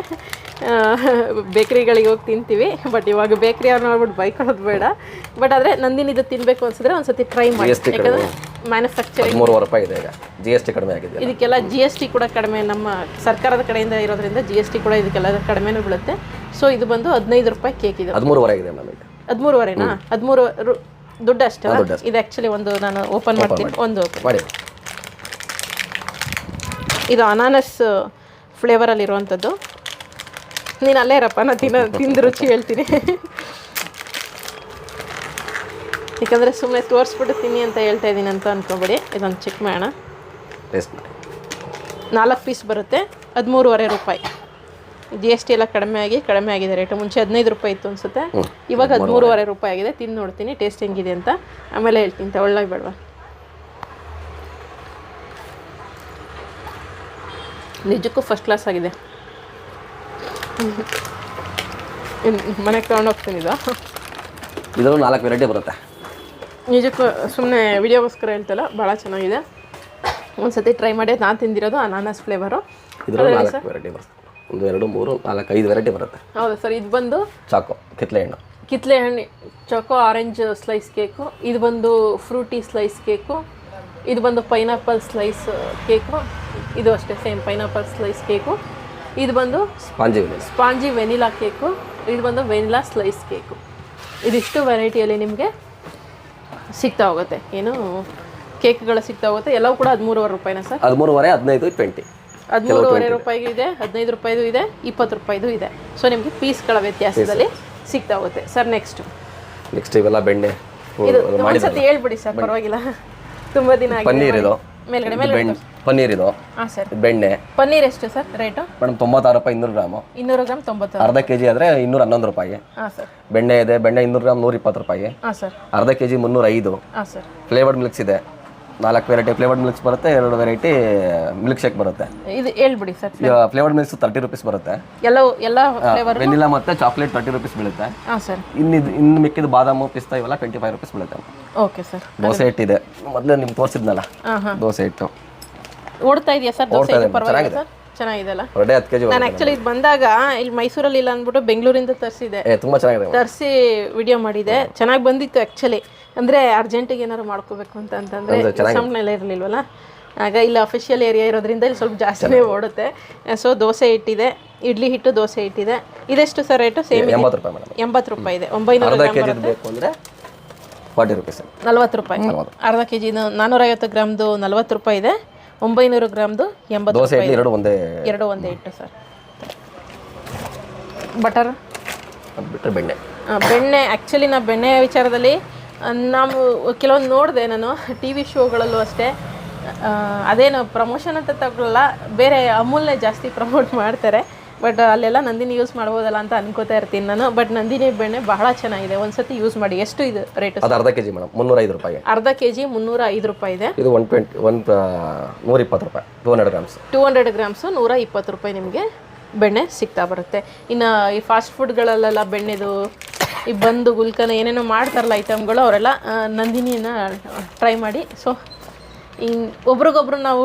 ಬೇಕ್ರಿಗಳಿಗೆ ಹೋಗಿ ತಿಂತೀವಿ. ಬಟ್ ಇವಾಗ ಬೇಕ್ರಿ ಅವ್ರು ನೋಡ್ಬಿಟ್ಟು ಬೈಕೊಳ್ಳೋದು ಬೇಡ. ಬಟ್ ಆದರೆ ನಂದಿನಿದು ತಿನ್ನಬೇಕು ಅನ್ಸಿದ್ರೆ ಒಂದ್ಸತಿ ಟ್ರೈ ಮಾಡಿ. ಯಾಕಂದರೆ ಮ್ಯಾನುಫ್ಯಾಕ್ಚರಿಂಗ್ 13 ರೂಪಾಯಿ ಇದೆ. ಈಗ GST ಕಡಿಮೆ ಆಗಿದೆ. ಇದಕ್ಕೆಲ್ಲ GST ಕೂಡ ಕಡಿಮೆ, ನಮ್ಮ ಸರ್ಕಾರದ ಕಡೆಯಿಂದ ಇರೋದ್ರಿಂದ GST ಕೂಡ ಇದಕ್ಕೆಲ್ಲ ಕಡಿಮೆನೂ ಬೀಳುತ್ತೆ. ಸೊ ಇದು ಬಂದು 15 ರೂಪಾಯಿ ಕೇಕ್. ಇದು 13 ಇದೆ ಮೇಡಮ್. 13.5ನಾ? 13 ದುಡ್ಡು ಅಷ್ಟೇ. ಇದು ಆ್ಯಕ್ಚುಲಿ ಒಂದು ನಾನು ಓಪನ್ ಮಾಡ್ತೀನಿ, ಒಂದು ಓಪನ್ ಮಾಡಿ. ಇದು ಅನಾನಸ್ ಫ್ಲೇವರಲ್ಲಿರುವಂಥದ್ದು. ನೀನು ಅಲ್ಲೇ ಇರಪ್ಪ, ನಾನು ತಿಂದು ರುಚಿ ಹೇಳ್ತೀನಿ. ಯಾಕಂದರೆ ಸುಮ್ಮನೆ ತೋರಿಸ್ಬಿಟ್ಟು ತಿನ್ನಿ ಅಂತ ಹೇಳ್ತಾ ಇದ್ದೀನಿ ಅಂತ ಅಂದ್ಕೊಬೇಡಿ. ಇದೊಂದು ಚೆಕ್ ಮಾಡೋಣ. 4 ಪೀಸ್ ಬರುತ್ತೆ. 13.5 ರೂಪಾಯಿ. GST ಎಲ್ಲ ಕಡಿಮೆ ಆಗಿದೆ ರೇಟು. ಮುಂಚೆ 15 ರೂಪಾಯಿ ಇತ್ತು ಅನಿಸುತ್ತೆ, ಇವಾಗ 13.5 ರೂಪಾಯಿ ಆಗಿದೆ. ತಿಂದು ನೋಡ್ತೀನಿ ಟೇಸ್ಟ್ ಹೆಂಗಿದೆ ಅಂತ, ಆಮೇಲೆ ಹೇಳ್ತೀನಿ ತಗೊಳ್ಳೋಕೆ ಬೇಡವಾ. ನಿಜಕ್ಕೂ ಫಸ್ಟ್ ಕ್ಲಾಸ್ ಆಗಿದೆ. ಮನೆಗೆ ತೊಗೊಂಡೋಗ್ತೀನಿ. ಇದರಲ್ಲೂ 4 ವೆರೈಟಿ ಬರುತ್ತೆ. ನಿಜಕ್ಕೂ ಸುಮ್ಮನೆ ವಿಡಿಯೋಗೋಸ್ಕರ ಹೇಳ್ತಲ್ಲ, ಭಾಳ ಚೆನ್ನಾಗಿದೆ. ಒಂದ್ಸತಿ ಟ್ರೈ ಮಾಡಿ. ನಾನು ತಿಂದಿರೋದು ಅನಾನಸ್ ಫ್ಲೇವರು. ಇದರಲ್ಲಿ 4 ವೆರೈಟಿ ಬರುತ್ತೆ. 1 2 3 4 5 ವೆರೈಟಿ ಬರುತ್ತೆ. ಹೌದಾ ಸರ್? ಇದು ಬಂದು ಚಾಕೋ ಕಿತ್ಲೆ ಹಣ್ಣು ಕಿತ್ಲೆ ಹಣ್ಣು ಚೊಕೋ ಆರೆಂಜ್ ಸ್ಲೈಸ್ ಕೇಕು, ಇದು ಬಂದು ಫ್ರೂಟಿ ಸ್ಲೈಸ್ ಕೇಕು, ಇದು ಬಂದು ಪೈನಾಪಲ್ ಸ್ಲೈಸ್ ಕೇಕು, ಇದು ಅಷ್ಟೇ ಸೇಮ್ ಪೈನಾಪಲ್ ಸ್ಲೈಸ್ ಕೇಕು, ಇದು ಬಂದು ಸ್ಪಾಂಜಿ ವೆನಿಲಾ ಕೇಕು, ಇದು ಬಂದು ವೆನಿಲಾ ಸ್ಲೈಸ್ ಕೇಕು. ಇದಿಷ್ಟು ವೆರೈಟಿಯಲ್ಲಿ ನಿಮಗೆ ಸಿಗ್ತಾ ಹೋಗುತ್ತೆ, ಏನು ಕೇಕ್ಗಳು ಸಿಗ್ತಾ ಹೋಗುತ್ತೆ. ಎಲ್ಲವೂ ಕೂಡ 13.5 ರೂಪಾಯಿನ ಸರ್? 13.5, 15, 20. 13.5 ರೂಪಾಯಿಗೂ ಇದೆ, 15 ರೂಪಾಯಿದು ಇದೆ, 20 ರೂಪಾಯಿದು ಇದೆ. ಸೊ ನಿಮಗೆ ಪೀಸ್ಗಳ ವ್ಯತ್ಯಾಸದಲ್ಲಿ ಸಿಗ್ತಾ ಹೋಗುತ್ತೆ ಸರ್. ನೆಕ್ಸ್ಟ್ ಇವೆಲ್ಲ ಬೆಣ್ಣೆ ಇದು ಒಂದ್ಸತಿ ಹೇಳ್ಬಿಡಿ ಸರ್, ಪರವಾಗಿಲ್ಲ, ತುಂಬ ದಿನ ಆಗಿದೆ. ಪನ್ನೀರ್ ಇದು ಮೇಲ್ಗಡೆ ಪನ್ನೀರ್ ಇದು. ಹಾಂ ಸರ್. ಬೆಣ್ಣೆ ಪನ್ನೀರ್ ಎಷ್ಟು ಸರ್ ರೇಟು? ಮೇಡಮ್ 96 ರೂಪಾಯಿ 200 ಗ್ರಾಮು. 200 ಗ್ರಾಮ್ 90. ಅರ್ಧ ಕೆಜಿ ಆದರೆ 211 ರೂಪಾಯಿ. ಹಾಂ ಸರ್. ಬೆಣ್ಣೆ ಇದೆ, ಬೆಣ್ಣೆ 200 ಗ್ರಾಮ್ 120 ರೂಪಾಯಿ. ಹಾಂ ಸರ್. ಅರ್ಧ ಕೆಜಿ 305. ಹಾಂ ಸರ್. ಫ್ಲೇವರ್ಡ್ ಮಿಲ್ಕ್ಸ್ ಇದೆ, 4 ವೆರೈಟಿ ಫ್ಲೇವರ್ಡ್ ಮಿಲ್ಕ್ಸ್ ಬರುತ್ತೆ, 2 ವೆರೈಟಿ ಮಿಲ್ಕ್ ಶೇಕ್ ಬರುತ್ತೆ. ಇದು ಹೇಳ್ಬಿಡಿ ಸರ್. ಫ್ಲೇವರ್ಡ್ ಮಿಲ್ಕ್ಸ್ 30 ರೂಪೀಸ್ ಬರುತ್ತೆ. ಎಲ್ಲ ಫ್ಲೇವರ್ ವೆನಿಲಾ ಮತ್ತೆ ಚಾಕ್ಲೇಟ್ 30 ರೂಪೀಸ್ ಬೀಳುತ್ತೆ. ಹಾಂ ಸರ್. ಇನ್ನು ಮಿಕ್ಕಿದ ಬಾದಾಮು ಪಿಸ್ತಾ ಇವೆಲ್ಲ 25 ರೂಪೀಸ್ ಬೀಳುತ್ತೆ. Okay sir. ದೋಸೆ ಹಿಟ್ಟಿದೆ, ಮೊದಲೇ ನಿಮ್ಗೆ ತೋರಿಸಿದ್ನಲ್ಲ ದೋಸೆ ಹಿಟ್ಟು ಓಡ್ತಾ ಇದೆಯಾ ಸರ್? ದೋಸೆ ಹಿಟ್ಟು ಪರವಾಗಿಲ್ಲ ಸರ್, ಚೆನ್ನಾಗಿದೆಲ್ಲ. 10 ಕೆಜಿ. ನಾನು ಆ್ಯಕ್ಚುಲಿ ಇದು ಬಂದಾಗ ಇಲ್ಲಿ ಮೈಸೂರಲ್ಲಿ ಇಲ್ಲ ಅಂದ್ಬಿಟ್ಟು ಬೆಂಗಳೂರಿಂದ ತರಿಸಿದೆ, ತುಂಬ ಚೆನ್ನಾಗಿದೆ. ತರಿಸಿ ವಿಡಿಯೋ ಮಾಡಿದೆ, ಚೆನ್ನಾಗಿ ಬಂದಿತ್ತು ಆ್ಯಕ್ಚುಲಿ. ಅಂದರೆ ಅರ್ಜೆಂಟಿಗೆ ಏನಾದ್ರು ಮಾಡ್ಕೋಬೇಕು ಅಂತಂದರೆ ಸಮ್ಮನೆಲ್ಲ ಇರಲಿಲ್ವಲ್ಲ, ಆಗ ಇಲ್ಲಿ ಅಫಿಷಿಯಲ್ ಏರಿಯಾ ಇರೋದ್ರಿಂದ ಇಲ್ಲಿ ಸ್ವಲ್ಪ ಜಾಸ್ತಿನೇ ಓಡುತ್ತೆ. ಸೊ ದೋಸೆ ಹಿಟ್ಟಿದೆ, ಇಡ್ಲಿ ಹಿಟ್ಟು, ದೋಸೆ ಹಿಟ್ಟಿದೆ. ಇದೆಷ್ಟು ಸರ್ ರೇಟು? ಸೇಮ್ 80 ರೂಪಾಯಿ ಮೇಡಮ್. 80 ರೂಪಾಯಿ ಇದೆ. 900 ಗ್ರಾಮ್ ಬೇಕು ಅಂದರೆ 40 ರೂಪೀಸ್. 40 ರೂಪಾಯಿ. ಅರ್ಧ ಕೆ ಜಿದು 450 ಗ್ರಾಮ್ದು 40 ರೂಪಾಯಿ ಇದೆ. 900 ಗ್ರಾಮ್ದು 80 ದೋಸೆ ರೂಪಾಯಿ. ಎರಡು ಒಂದೇ ಹಿಟ್ಟು ಸರ್. ಬಟರ್ ಬಿಟ್ಟರೆ ಬೆಣ್ಣೆ. ಬೆಣ್ಣೆ ಆ್ಯಕ್ಚುಲಿ ನಾ ಬೆಣ್ಣೆ ವಿಚಾರದಲ್ಲಿ ನಾವು ಕೆಲವೊಂದು ನೋಡಿದೆ, ನಾನು ಟಿ ವಿ ಶೋಗಳಲ್ಲೂ ಅಷ್ಟೇ. ಅದೇನು ಪ್ರಮೋಷನ್ ಅಂತ ತಗೊಳ್ಳಲ್ಲ, ಬೇರೆ ಅಮೂಲ್ನೇ ಜಾಸ್ತಿ ಪ್ರಮೋಟ್ ಮಾಡ್ತಾರೆ. ಬಟ್ ಅಲ್ಲೆಲ್ಲ ನಂದಿನಿ ಯೂಸ್ ಮಾಡ್ಬೋದಲ್ಲ ಅಂತ ಅನ್ಕೋತಾ ಇರ್ತೀನಿ ನಾನು. ಬಟ್ ನಂದಿನಿ ಬೆಣ್ಣೆ ಬಹಳ ಚೆನ್ನಾಗಿದೆ, ಒಂದ್ಸತಿ ಯೂಸ್ ಮಾಡಿ. ಎಷ್ಟು ಇದು ರೇಟು? ಅದು ಅರ್ಧ ಕೆಜಿ ಮೇಡಮ್ 305 ರೂಪಾಯಿ. ಅರ್ಧ ಕೆಜಿ 305 ರೂಪಾಯಿ ಇದೆ. ಇದು 120 ರೂಪಾಯಿ 200 ಗ್ರಾಮ್ಸ್. 200 ಗ್ರಾಮ್ಸು 120 ರೂಪಾಯಿ ನಿಮಗೆ ಬೆಣ್ಣೆ ಸಿಗ್ತಾ ಬರುತ್ತೆ. ಇನ್ನು ಈ ಫಾಸ್ಟ್ ಫುಡ್ಗಳಲ್ಲೆಲ್ಲ ಬೆಣ್ಣೆದು ಈ ಬಂದು ಗುಲ್ಕನ ಏನೇನೋ ಮಾಡ್ತಾರಲ್ಲ ಐಟಮ್ಗಳು, ಅವರೆಲ್ಲ ನಂದಿನಿಯನ್ನು ಟ್ರೈ ಮಾಡಿ. ಸೊ ಒಬ್ರಿಗೊಬ್ರು ನಾವು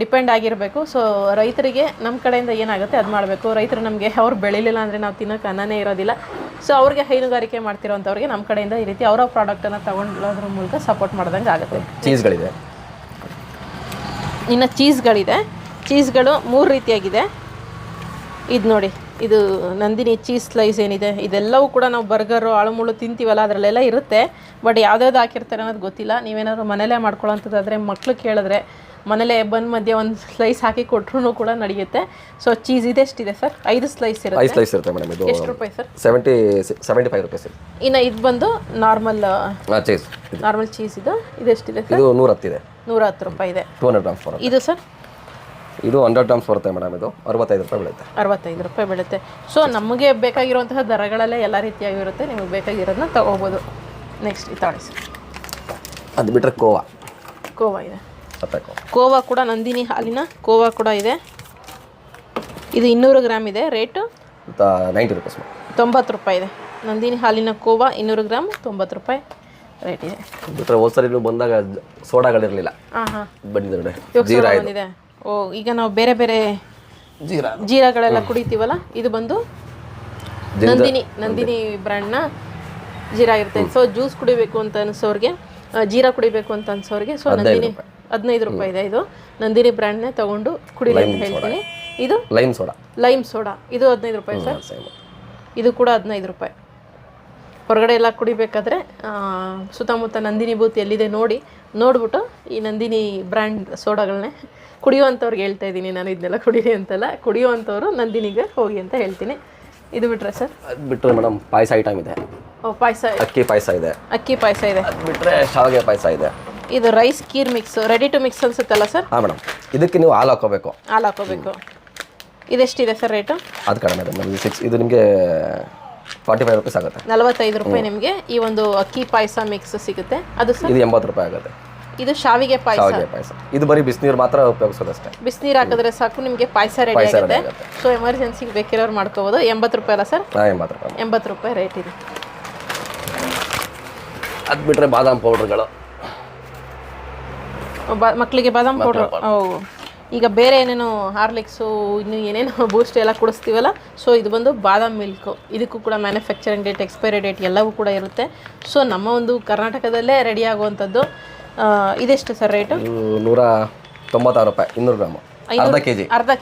ಡಿಪೆಂಡ್ ಆಗಿರಬೇಕು. ಸೊ ರೈತರಿಗೆ ನಮ್ಮ ಕಡೆಯಿಂದ ಏನಾಗುತ್ತೆ ಅದು ಮಾಡಬೇಕು. ರೈತರು ನಮಗೆ ಅವ್ರು ಬೆಳಿಲಿಲ್ಲ ಅಂದರೆ ನಾವು ತಿನ್ನೋಕೆ ಅನ್ನನೇ ಇರೋದಿಲ್ಲ. ಸೊ ಅವ್ರಿಗೆ ಹೈನುಗಾರಿಕೆ ಮಾಡ್ತಿರೋಂಥವ್ರಿಗೆ ನಮ್ಮ ಕಡೆಯಿಂದ ಈ ರೀತಿ ಅವರ ಪ್ರಾಡಕ್ಟನ್ನು ತೊಗೊಂಡೋದ್ರ ಮೂಲಕ ಸಪೋರ್ಟ್ ಮಾಡ್ದಂಗೆ ಆಗುತ್ತೆ. ಚೀಸ್ಗಳಿದೆ, ಇನ್ನು ಚೀಸ್ಗಳಿದೆ. ಚೀಸ್ಗಳು 3 ರೀತಿಯಾಗಿದೆ. ಇದು ನೋಡಿ, ಇದು ನಂದಿನಿ ಚೀಸ್ ಸ್ಲೈಸ್ ಏನಿದೆ, ಇದೆಲ್ಲವೂ ಕೂಡ ನಾವು ಬರ್ಗರು ಆಳುಮುಳು ತಿಂತೀವಲ್ಲ ಅದರಲ್ಲೆಲ್ಲ ಇರುತ್ತೆ. ಬಟ್ ಯಾವ್ದಾವ್ದು ಹಾಕಿರ್ತಾರೆ ಅನ್ನೋದು ಗೊತ್ತಿಲ್ಲ. ನೀವೇನಾದ್ರು ಮನೇಲೇ ಮಾಡ್ಕೊಳ್ಳೋಂಥದ್ದಾದರೆ, ಮಕ್ಕಳು ಕೇಳಿದ್ರೆ ಮನೇಲೇ ಬಂದು ಮಧ್ಯೆ ಒಂದು ಸ್ಲೈಸ್ ಹಾಕಿ ಕೊಟ್ಟರು ಕೂಡ ನಡೆಯುತ್ತೆ. ಸೊ ಚೀಸ್ ಇದೆಷ್ಟಿದೆ ಸರ್? 5 ಸ್ಲೈಸ್ ಇರುತ್ತೆ. 5 ಸ್ಲೈಸ್ ಇರುತ್ತೆ ಮೇಡಮ್. ಇದು ಎಷ್ಟು ರೂಪಾಯಿ ಸರ್? 75 ರೂಪಾಯಿ. ಇನ್ನು ಇದು ಬಂದು ನಾರ್ಮಲ್ ಚೀಸ್, ನಾರ್ಮಲ್ ಚೀಸ್ ಇದೆಷ್ಟಿದೆ ಸರ್? ಇದು 110 ಇದೆ. 110 ರೂಪಾಯಿ ಇದೆ. 200 ಗ್ರಾಮ್ಸ್ ಬರುತ್ತೆ. ಇದು ಸರ್? ಇದು 100 ಗ್ರಾಮ್ಸ್ ಬರುತ್ತೆ ಮೇಡಮ್. ಇದು 65 ರೂಪಾಯಿ ಬೀಳುತ್ತೆ. 65 ರೂಪಾಯಿ ಬೀಳುತ್ತೆ. ಸೊ ನಮಗೆ ಬೇಕಾಗಿರುವಂತಹ ದರಗಳಲ್ಲೇ ಎಲ್ಲ ರೀತಿಯಾಗಿರುತ್ತೆ, ನಿಮಗೆ ಬೇಕಾಗಿರೋದನ್ನ ತೊಗೋಬೋದು. ನೆಕ್ಸ್ಟ್ ತಾಳಿ ಸರ್. ಅದು ಬಿಟ್ಟರೆ ಕೋವಾ ಇದೆ. ಕೋವಾ ಕೂಡ ನಂದಿನಿ ಹಾಲಿನ ಕೋವಾ ಕೂಡ ಇದೆ. ಇದು 200 ಗ್ರಾಮ್ ಇದೆ. Rate 90 rupees. 90 ರೂಪಾಯಿ ಇದೆ. ನಂದಿನಿ ಹಾಲಿನ ಕೋವಾ 200 ಗ್ರಾಮ್ 90 ರೂಪಾಯಿ ರೇಟ್ ಇದೆ. ಬಿಟ್ಟರೆ ಹೋದ್ಸರಿ ಬಂದಾಗ ಸೋಡಾಗಳಿರಲಿಲ್ಲ. ಬಂದಿದೆ ಜೀರಾ ಇದೆ. ಓ, ಈಗ ನಾವು ಬೇರೆ ಬೇರೆ ಜೀರಾಗಳೆಲ್ಲ ಕುಡಿತೀವಲ್ಲ, ಇದು ಬಂದು ನಂದಿನಿ ಬ್ರ್ಯಾಂಡ್ನ ಜೀರಾ ಇರುತ್ತೆ. ಸೊ ಜ್ಯೂಸ್ ಕುಡಿಬೇಕು ಅಂತ ಅನ್ಸೋರಿಗೆ, ಜೀರಾ ಕುಡಿಬೇಕು ಅಂತ ಅನ್ಸೋರಿಗೆ, ಸೊ ನಂದಿನಿ 15 ರೂಪಾಯಿ ಇದೆ. ಇದು ನಂದಿನಿ ಬ್ರ್ಯಾಂಡ್ನೇ ತಗೊಂಡು ಕುಡಿಲಿ ಅಂತ ಹೇಳ್ತೀನಿ. ಇದು ಲೈಮ್ ಸೋಡಾ ಇದು 15 ರೂಪಾಯಿ ಸರ್. ಇದು ಕೂಡ 15 ರೂಪಾಯಿ. ಹೊರಗಡೆ ಎಲ್ಲ ಕುಡಿಬೇಕಾದ್ರೆ ಸುತ್ತಮುತ್ತ ನಂದಿನಿ ಬೂತ್ ಎಲ್ಲಿದೆ ನೋಡ್ಬಿಟ್ಟು ಈ ನಂದಿನಿ ಬ್ರ್ಯಾಂಡ್ ಸೋಡಾಗಳನ್ನೇ ಕುಡಿಯುವಂಥವ್ರಿಗೆ ಹೇಳ್ತಾ ಇದ್ದೀನಿ ನಾನು. ಇದನ್ನೆಲ್ಲ ಕುಡೀರಿ ಅಂತಲ್ಲ, ಕುಡಿಯುವಂಥವ್ರು ನಂದಿನಿಗೆ ಹೋಗಿ ಅಂತ ಹೇಳ್ತೀನಿ. ಇದು ಬಿಟ್ರೆ ಸರ್? ಅದು ಬಿಟ್ಟರೆ ಮೇಡಮ್ ಪಾಯಸ ಐಟಮ್ ಇದೆ. ಪಾಯಸ, ಅಕ್ಕಿ ಪಾಯಸ ಇದೆ. ಅದು ಬಿಟ್ಟರೆ ಶಾವಿಗೆ ಪಾಯಸ ಇದೆ. ಇದು rice kheer mix, ready to mix ಅನ್ಸುತ್ತಲ್ಲ ಸರ್? ಹಾಂ ಮೇಡಮ್. ಇದಕ್ಕೆ ನೀವು ಹಾಲು ಹಾಕೋಬೇಕು. ಇದೆಷ್ಟಿದೆ ಸರ್ ರೇಟು? ಅದು ಕಡಿಮೆ ಇದೆ. ಇದು ನಿಮಗೆ 45 ರೂಪೀಸ್ ಆಗುತ್ತೆ. 45 ರೂಪಾಯಿ ನಿಮಗೆ ಈ ಒಂದು ಅಕ್ಕಿ ಪಾಯಸ ಮಿಕ್ಸ್ ಸಿಗುತ್ತೆ. ಅದು ಸರ್? ಇದು 80 ರೂಪಾಯಿ ಆಗುತ್ತೆ. ಇದು ಶಾವಿಗೆ ಪಾಯಸ. ಇದು ಬರೀ ಬಿಸಿನೀರು ಮಾತ್ರ ಉಪಯೋಗಿಸೋದು ಅಷ್ಟೇ. ಬಿಸಿನೀರು ಹಾಕಿದ್ರೆ ಸಾಕು, ನಿಮಗೆ ಪಾಯಸ ರೆಡಿ ಆಗುತ್ತೆ. ಸೊ ಎಮರ್ಜೆನ್ಸಿಗೆ ಬೇಕಿರೋರು ಮಾಡ್ಕೋಬೋದು. 80 ರೂಪಾಯಿ ಅಲ್ಲ ಸರ್? 80 ರೂಪಾಯಿ ರೇಟ್ ಇದೆ. ಅದು ಬಿಟ್ಟರೆ ಬಾದಾಮ್ ಪೌಡ್ರ್ಗಳು, ಮಕ್ಕಳಿಗೆ ಬಾದಾಮ್ ಪೌಡ್ರ್ ಈಗ ಬೇರೆ ಏನೇನೋ ಹಾರ್ಲಿಕ್ಸು ಇನ್ನು ಏನೇನೋ ಬೂಸ್ಟ್ ಎಲ್ಲ ಕುಡಿಸ್ತೀವಲ್ಲ, ಸೊ ಇದು ಬಂದು ಬಾದಾಮ್ ಮಿಲ್ಕು. ಇದಕ್ಕೂ ಕೂಡ ಮ್ಯಾನುಫ್ಯಾಕ್ಚರಿಂಗ್ ಡೇಟ್, ಎಕ್ಸ್ಪೈರಿ ಡೇಟ್ ಎಲ್ಲವೂ ಕೂಡ ಇರುತ್ತೆ. ಸೊ ನಮ್ಮ ಒಂದು ಕರ್ನಾಟಕದಲ್ಲೇ ರೆಡಿ ಆಗುವಂಥದ್ದು. ಇದೆಷ್ಟು ಸರ್ ರೇಟು? 196 ರೂಪಾಯಿ 200 ಗ್ರಾಮು, ಅರ್ಧ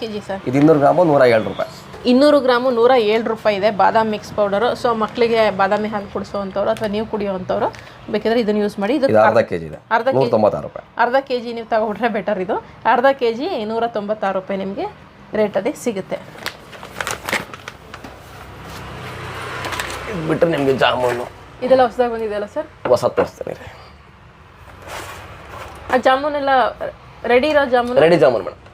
ಕೆ ಜಿ ಸರ್. ಇದು 200 ಗ್ರಾಮು 107 ರೂಪಾಯಿ. 200 ಗ್ರಾಮು 107 ರೂಪಾಯಿ ಇದೆ ಬಾದಾಮ್ ಮಿಕ್ಸ್ ಪೌಡರು. ಸೊ ಮಕ್ಕಳಿಗೆ ಬಾದಾಮಿ ಹಾಲು ಕುಡಿಸೋವಂಥವ್ರು ಅಥವಾ ನೀವು ಕುಡಿಯೋವಂಥವ್ರು ಬೇಕಿದ್ರೆ ಇದನ್ನು ಯೂಸ್ ಮಾಡಿ. ಇದು ಅರ್ಧ ಕೆ ಜಿ ಇದೆ, 196 ರೂಪಾಯಿ. ಅರ್ಧ ಕೆ ಜಿ ನೀವು ತಗೊಂಡ್ರೆ ಬೆಟರ್. ಇದು ಅರ್ಧ ಕೆ ಜಿ 196 ರೂಪಾಯಿ ನಿಮಗೆ ರೇಟಲ್ಲಿ ಸಿಗುತ್ತೆ. ಬಿಟ್ಟರೆ ನಿಮಗೆ ಜಾಮೂನು ಇದೆಲ್ಲ ಹೊಸದಾಗಿ ಬಂದಿದೆಯಲ್ಲ ಸರ್? ಹೊಸ ತೋರಿಸ್ತೀನಿ. ಆ ಜಾಮೂನೆಲ್ಲ ರೆಡಿ ಇರೋ ಜಾಮೂನು? Ready jamun madam.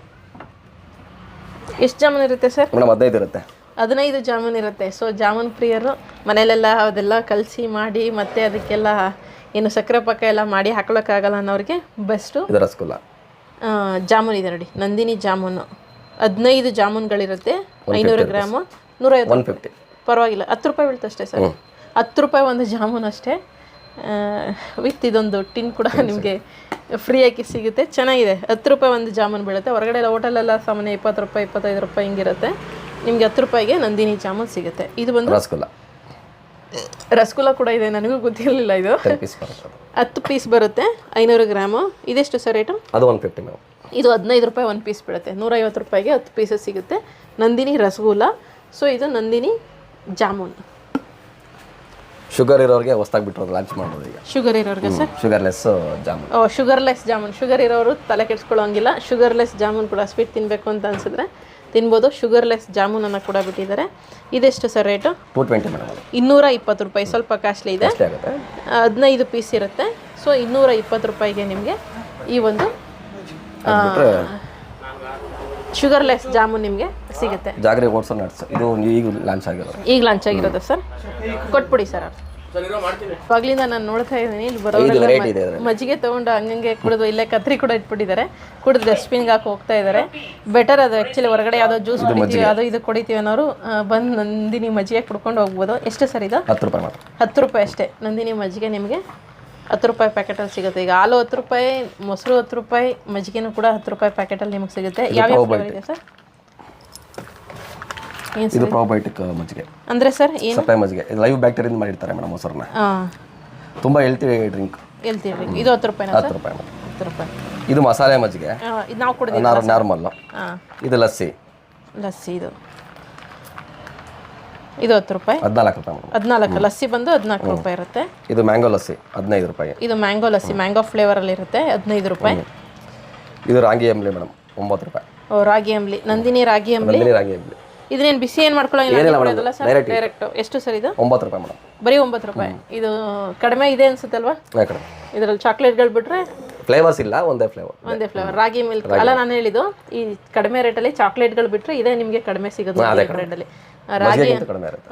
ಎಷ್ಟು ಜಾಮೂನು ಇರುತ್ತೆ ಸರ್? ಮೇಡಮ್ 15 ಇರುತ್ತೆ. 15 ಜಾಮೂನು ಇರುತ್ತೆ. ಸೊ ಜಾಮೂನು ಪ್ರಿಯರು ಮನೇಲೆಲ್ಲ ಅದೆಲ್ಲ ಕಲಸಿ ಮಾಡಿ ಮತ್ತೆ ಅದಕ್ಕೆಲ್ಲ ಏನು ಸಕ್ಕರೆ ಪಾಕ ಎಲ್ಲ ಮಾಡಿ ಹಾಕೊಳ್ಳೋಕ್ಕಾಗಲ್ಲ ಅನ್ನೋರಿಗೆ ಬೆಸ್ಟು ಇದು ರಸಗುಲ್ಲ ಜಾಮೂನು ಇದೆ ನೋಡಿ, ನಂದಿನಿ ಜಾಮೂನು. 15 ಜಾಮೂನುಗಳಿರುತ್ತೆ, 500 ಗ್ರಾಮು 150. ಪರವಾಗಿಲ್ಲ, 10 ರೂಪಾಯಿ ಬೀಳುತ್ತೆ ಅಷ್ಟೇ ಸರ್. 10 ರೂಪಾಯಿ ಒಂದು ಜಾಮೂನು ಅಷ್ಟೇ. ವಿತ್ ಇದೊಂದು ಟಿನ್ ಕೂಡ ನಿಮಗೆ ಫ್ರೀಯಾಗಿ ಸಿಗುತ್ತೆ. ಚೆನ್ನಾಗಿದೆ. 10 ರೂಪಾಯಿ ಒಂದು ಜಾಮೂನು ಬೀಳುತ್ತೆ. ಹೊರಗಡೆ ಎಲ್ಲ ಹೋಟೆಲೆಲ್ಲ ಸಾಮಾನ್ಯ 20 ರೂಪಾಯಿ 25 ರೂಪಾಯಿ ಹಿಂಗಿರುತ್ತೆ. ನಿಮಗೆ 10 ರೂಪಾಯಿಗೆ ನಂದಿನಿ ಜಾಮೂನು ಸಿಗುತ್ತೆ. ಇದು ಬಂದು ರಸಗುಲ್ಲ ಕೂಡ ಇದೆ, ನನಗೂ ಗೊತ್ತಿರಲಿಲ್ಲ. ಇದು 10 ಪೀಸ್ ಬರುತ್ತೆ, 500 ಗ್ರಾಮು. ಇದೆಷ್ಟು ಸರ್ ರೇಟು? ಅದು 150 ಮೇಡಮ್. ಇದು 15 ರೂಪಾಯಿ ಒಂದು ಪೀಸ್ ಬೀಳುತ್ತೆ. 150 ರೂಪಾಯಿಗೆ 10 ಪೀಸಸ್ ಸಿಗುತ್ತೆ. ನಂದಿನಿ ರಸಗುಲ್ಲ. ಸೊ ಇದು ನಂದಿನಿ ಜಾಮೂನು. ಶುಗರ್ ಇರೋರಿಗೆ ಹೊಸದಾಗಿ ಬಿಟ್ಟರು ಲಾಂಚ್ ಮಾಡೋದು ಈಗ. ಶುಗರ್ ಇರೋರಿಗೆ sir? Sugarless jamun. Sugarless jamun. Sugar ಇರೋರು ತಲೆ ಕೆಡಿಸ್ಕೊಳ್ಳೋಂಗಿಲ್ಲ. ಶುಗರ್ಲೆಸ್ ಜಾಮೂನ್ ಕೂಡ ಸ್ವೀಟ್ ತಿನ್ನಬೇಕು ಅಂತ ಅನಿಸಿದ್ರೆ ತಿನ್ಬೋದು. ಶುಗರ್ಲೆಸ್ ಜಾಮೂನನ್ನು ಕೂಡ ಬಿಟ್ಟಿದ್ದಾರೆ. ಇದೆಷ್ಟು ಸರ್ ರೇಟು? 220 ಮೇಡಮ್. 220 ರೂಪಾಯಿ. ಸ್ವಲ್ಪ ಕಾಸ್ಟ್ಲಿ ಇದೆ, 15 ಪೀಸ್ ಇರುತ್ತೆ. ಸೊ 220 ರೂಪಾಯಿಗೆ ನಿಮಗೆ ಈ ಒಂದು ಶುಗರ್ಲೆಸ್ ಜಾಮೂನ್ ನಿಮಗೆ ಸಿಗುತ್ತೆ. ಜಾಗ್ರಿ ಓಟ್ಸೋ ನಟ್ಸ್ ಇದು ಈಗ ಲಾಂಚ್ ಆಗಿರೋದು. ಈಗ ಲಾಂಚ್ ಆಗಿರೋದು ಸರ್? ಕೊಟ್ಬಿಡಿ ಸರ್. ಅವಾಗಲಿಂದ ನಾನು ನೋಡ್ತಾ ಇದ್ದೀನಿ, ಇಲ್ಲಿ ಬರೋರೆಲ್ಲ ಮಜ್ಜಿಗೆ ತೊಗೊಂಡು ಹಂಗಂಗೆ ಕುಡಿದು ಇಲ್ಲೇ ಕತ್ರಿ ಕೂಡ ಇಟ್ಬಿಟ್ಟಿದ್ದಾರೆ. ಕುಡಿದು ಡಸ್ಟ್ಬಿನ್ಗೆ ಹಾಕಿ ಹೋಗ್ತಾ ಇದ್ದಾರೆ. ಬೆಟರ್ ಅದು ಆ್ಯಕ್ಚುಲಿ. ಹೊರಗಡೆ ಯಾವುದೋ ಜ್ಯೂಸ್ ಕುಡಿತೀವಿ ಅದು ಇದು ಕುಡಿತೀವಿ ಅನ್ನೋರು ಬಂದು ನಂದಿನಿ ಮಜ್ಜಿಗೆ ಕುಡ್ಕೊಂಡು ಹೋಗ್ಬೋದು. ಎಷ್ಟು ಸರ್ ಇದು? 10 ರೂಪಾಯಿ ಮಾತ್ರ. 10 ರೂಪಾಯಿ ಅಷ್ಟೇ. ನಂದಿನಿ ಮಜ್ಜಿಗೆ ನಿಮಗೆ 10 ರೂಪಾಯಿ ಪ್ಯಾಕೆಟಲ್ಲಿ ಸಿಗುತ್ತೆ. ಈಗ ಹಾಲು 10 ರೂಪಾಯಿ, ಮೊಸರು 10 ರೂಪಾಯಿ, ಮಜ್ಜಿಗೆನೂ ಕೂಡ 10 ರೂಪಾಯಿ ಪ್ಯಾಕೆಟಲ್ಲಿ ನಿಮಗೆ ಸಿಗುತ್ತೆ. ಯಾವ್ಯಾವ ಫ್ಲೇವರ್ ಇದೆ ಸರ್? ಇದು ಪ್ರೋಬಯೋಟಿಕ್ ಮಜ್ಜಿಗೆ ಅಂದರೆ ಸರ್ ಏನು? ಸಪ್ಲೈ ಮಜ್ಜಿಗೆ. ಇದು ಲೈವ್ ಬ್ಯಾಕ್ಟೀರಿಯಿಂದ ಮಾಡಿರ್ತಾರೆ ಮೇಡಮ್ ಮೊಸರನ್ನ. ತುಂಬ ಹೆಲ್ತಿ ಡ್ರಿಂಕ್. Healthy drink. ಇದು 10 ರೂಪಾಯಿ. 10 ರೂಪಾಯಿ. 10 ರೂಪಾಯಿ. ಇದು ಮಸಾಲೆ ಮಜ್ಜಿಗೆ. ಇದು ನಾವು ಕುಡಿದಿದ್ದೀವಿ ನಾರ್ಮಲ್. ಇದು ಲಸ್ಸಿ. ಇದು 10 ರೂಪಾಯಿ. 14 ರೂಪಾಯಿ. 14. ಲಸ್ಸಿ ಬಂದು 14 ರೂಪಾಯಿ ಇರುತ್ತೆ. ಇದು ಮ್ಯಾಂಗೋ ಲಸ್ಸಿ 15 ರೂಪಾಯಿ. ಇದು ಮ್ಯಾಂಗೋ ಲಸ್ಸಿ, ಮ್ಯಾಂಗೋ ಫ್ಲೇವರಲ್ಲಿ ಇರುತ್ತೆ, 15 ರೂಪಾಯಿ. ಇದು ರಾಗಿ ಅಂಬ್ಲಿ ಮೇಡಮ್, 9 ರೂಪಾಯಿ. ರಾಗಿ ಅಂಬ್ಲಿ, ನಂದಿನಿ ರಾಗಿ ಅಂಬ್ಲಿ. ಇದನ್ನೇನು ಬಿಸಿ ಏನು ಮಾಡ್ಕೊಳ್ಳೋಂಗಿಲ್ಲ ಸರ್? ಡೈರೆಕ್ಟ್. ಎಷ್ಟು ಸರ್ ಇದು? 9 ರೂಪಾಯಿ ಮೇಡಮ್. ಬರೀ 9 ರೂಪಾಯಿ. ಇದು ಕಡಿಮೆ ಇದೆ ಅನ್ಸುತ್ತಲ್ವಾ? ಇದರಲ್ಲಿ ಚಾಕ್ಲೇಟ್ಗಳು ಬಿಟ್ರೆ ಫ್ಲೇವರ್ಸ್ ಇಲ್ಲ, ಒಂದೇ ಫ್ಲೇವರ್. ರಾಗಿ ಮಿಲ್ಕ್ ಅಲ್ಲ ನಾನು ಹೇಳಿದ್ದು. ಈ ಕಡಿಮೆ ರೇಟಲ್ಲಿ ಚಾಕ್ಲೇಟ್ಗಳು ಬಿಟ್ರೆ ಇದೇ ನಿಮಗೆ ಕಡಿಮೆ ಸಿಗೋದು ಬ್ರೆಡಲ್ಲಿ.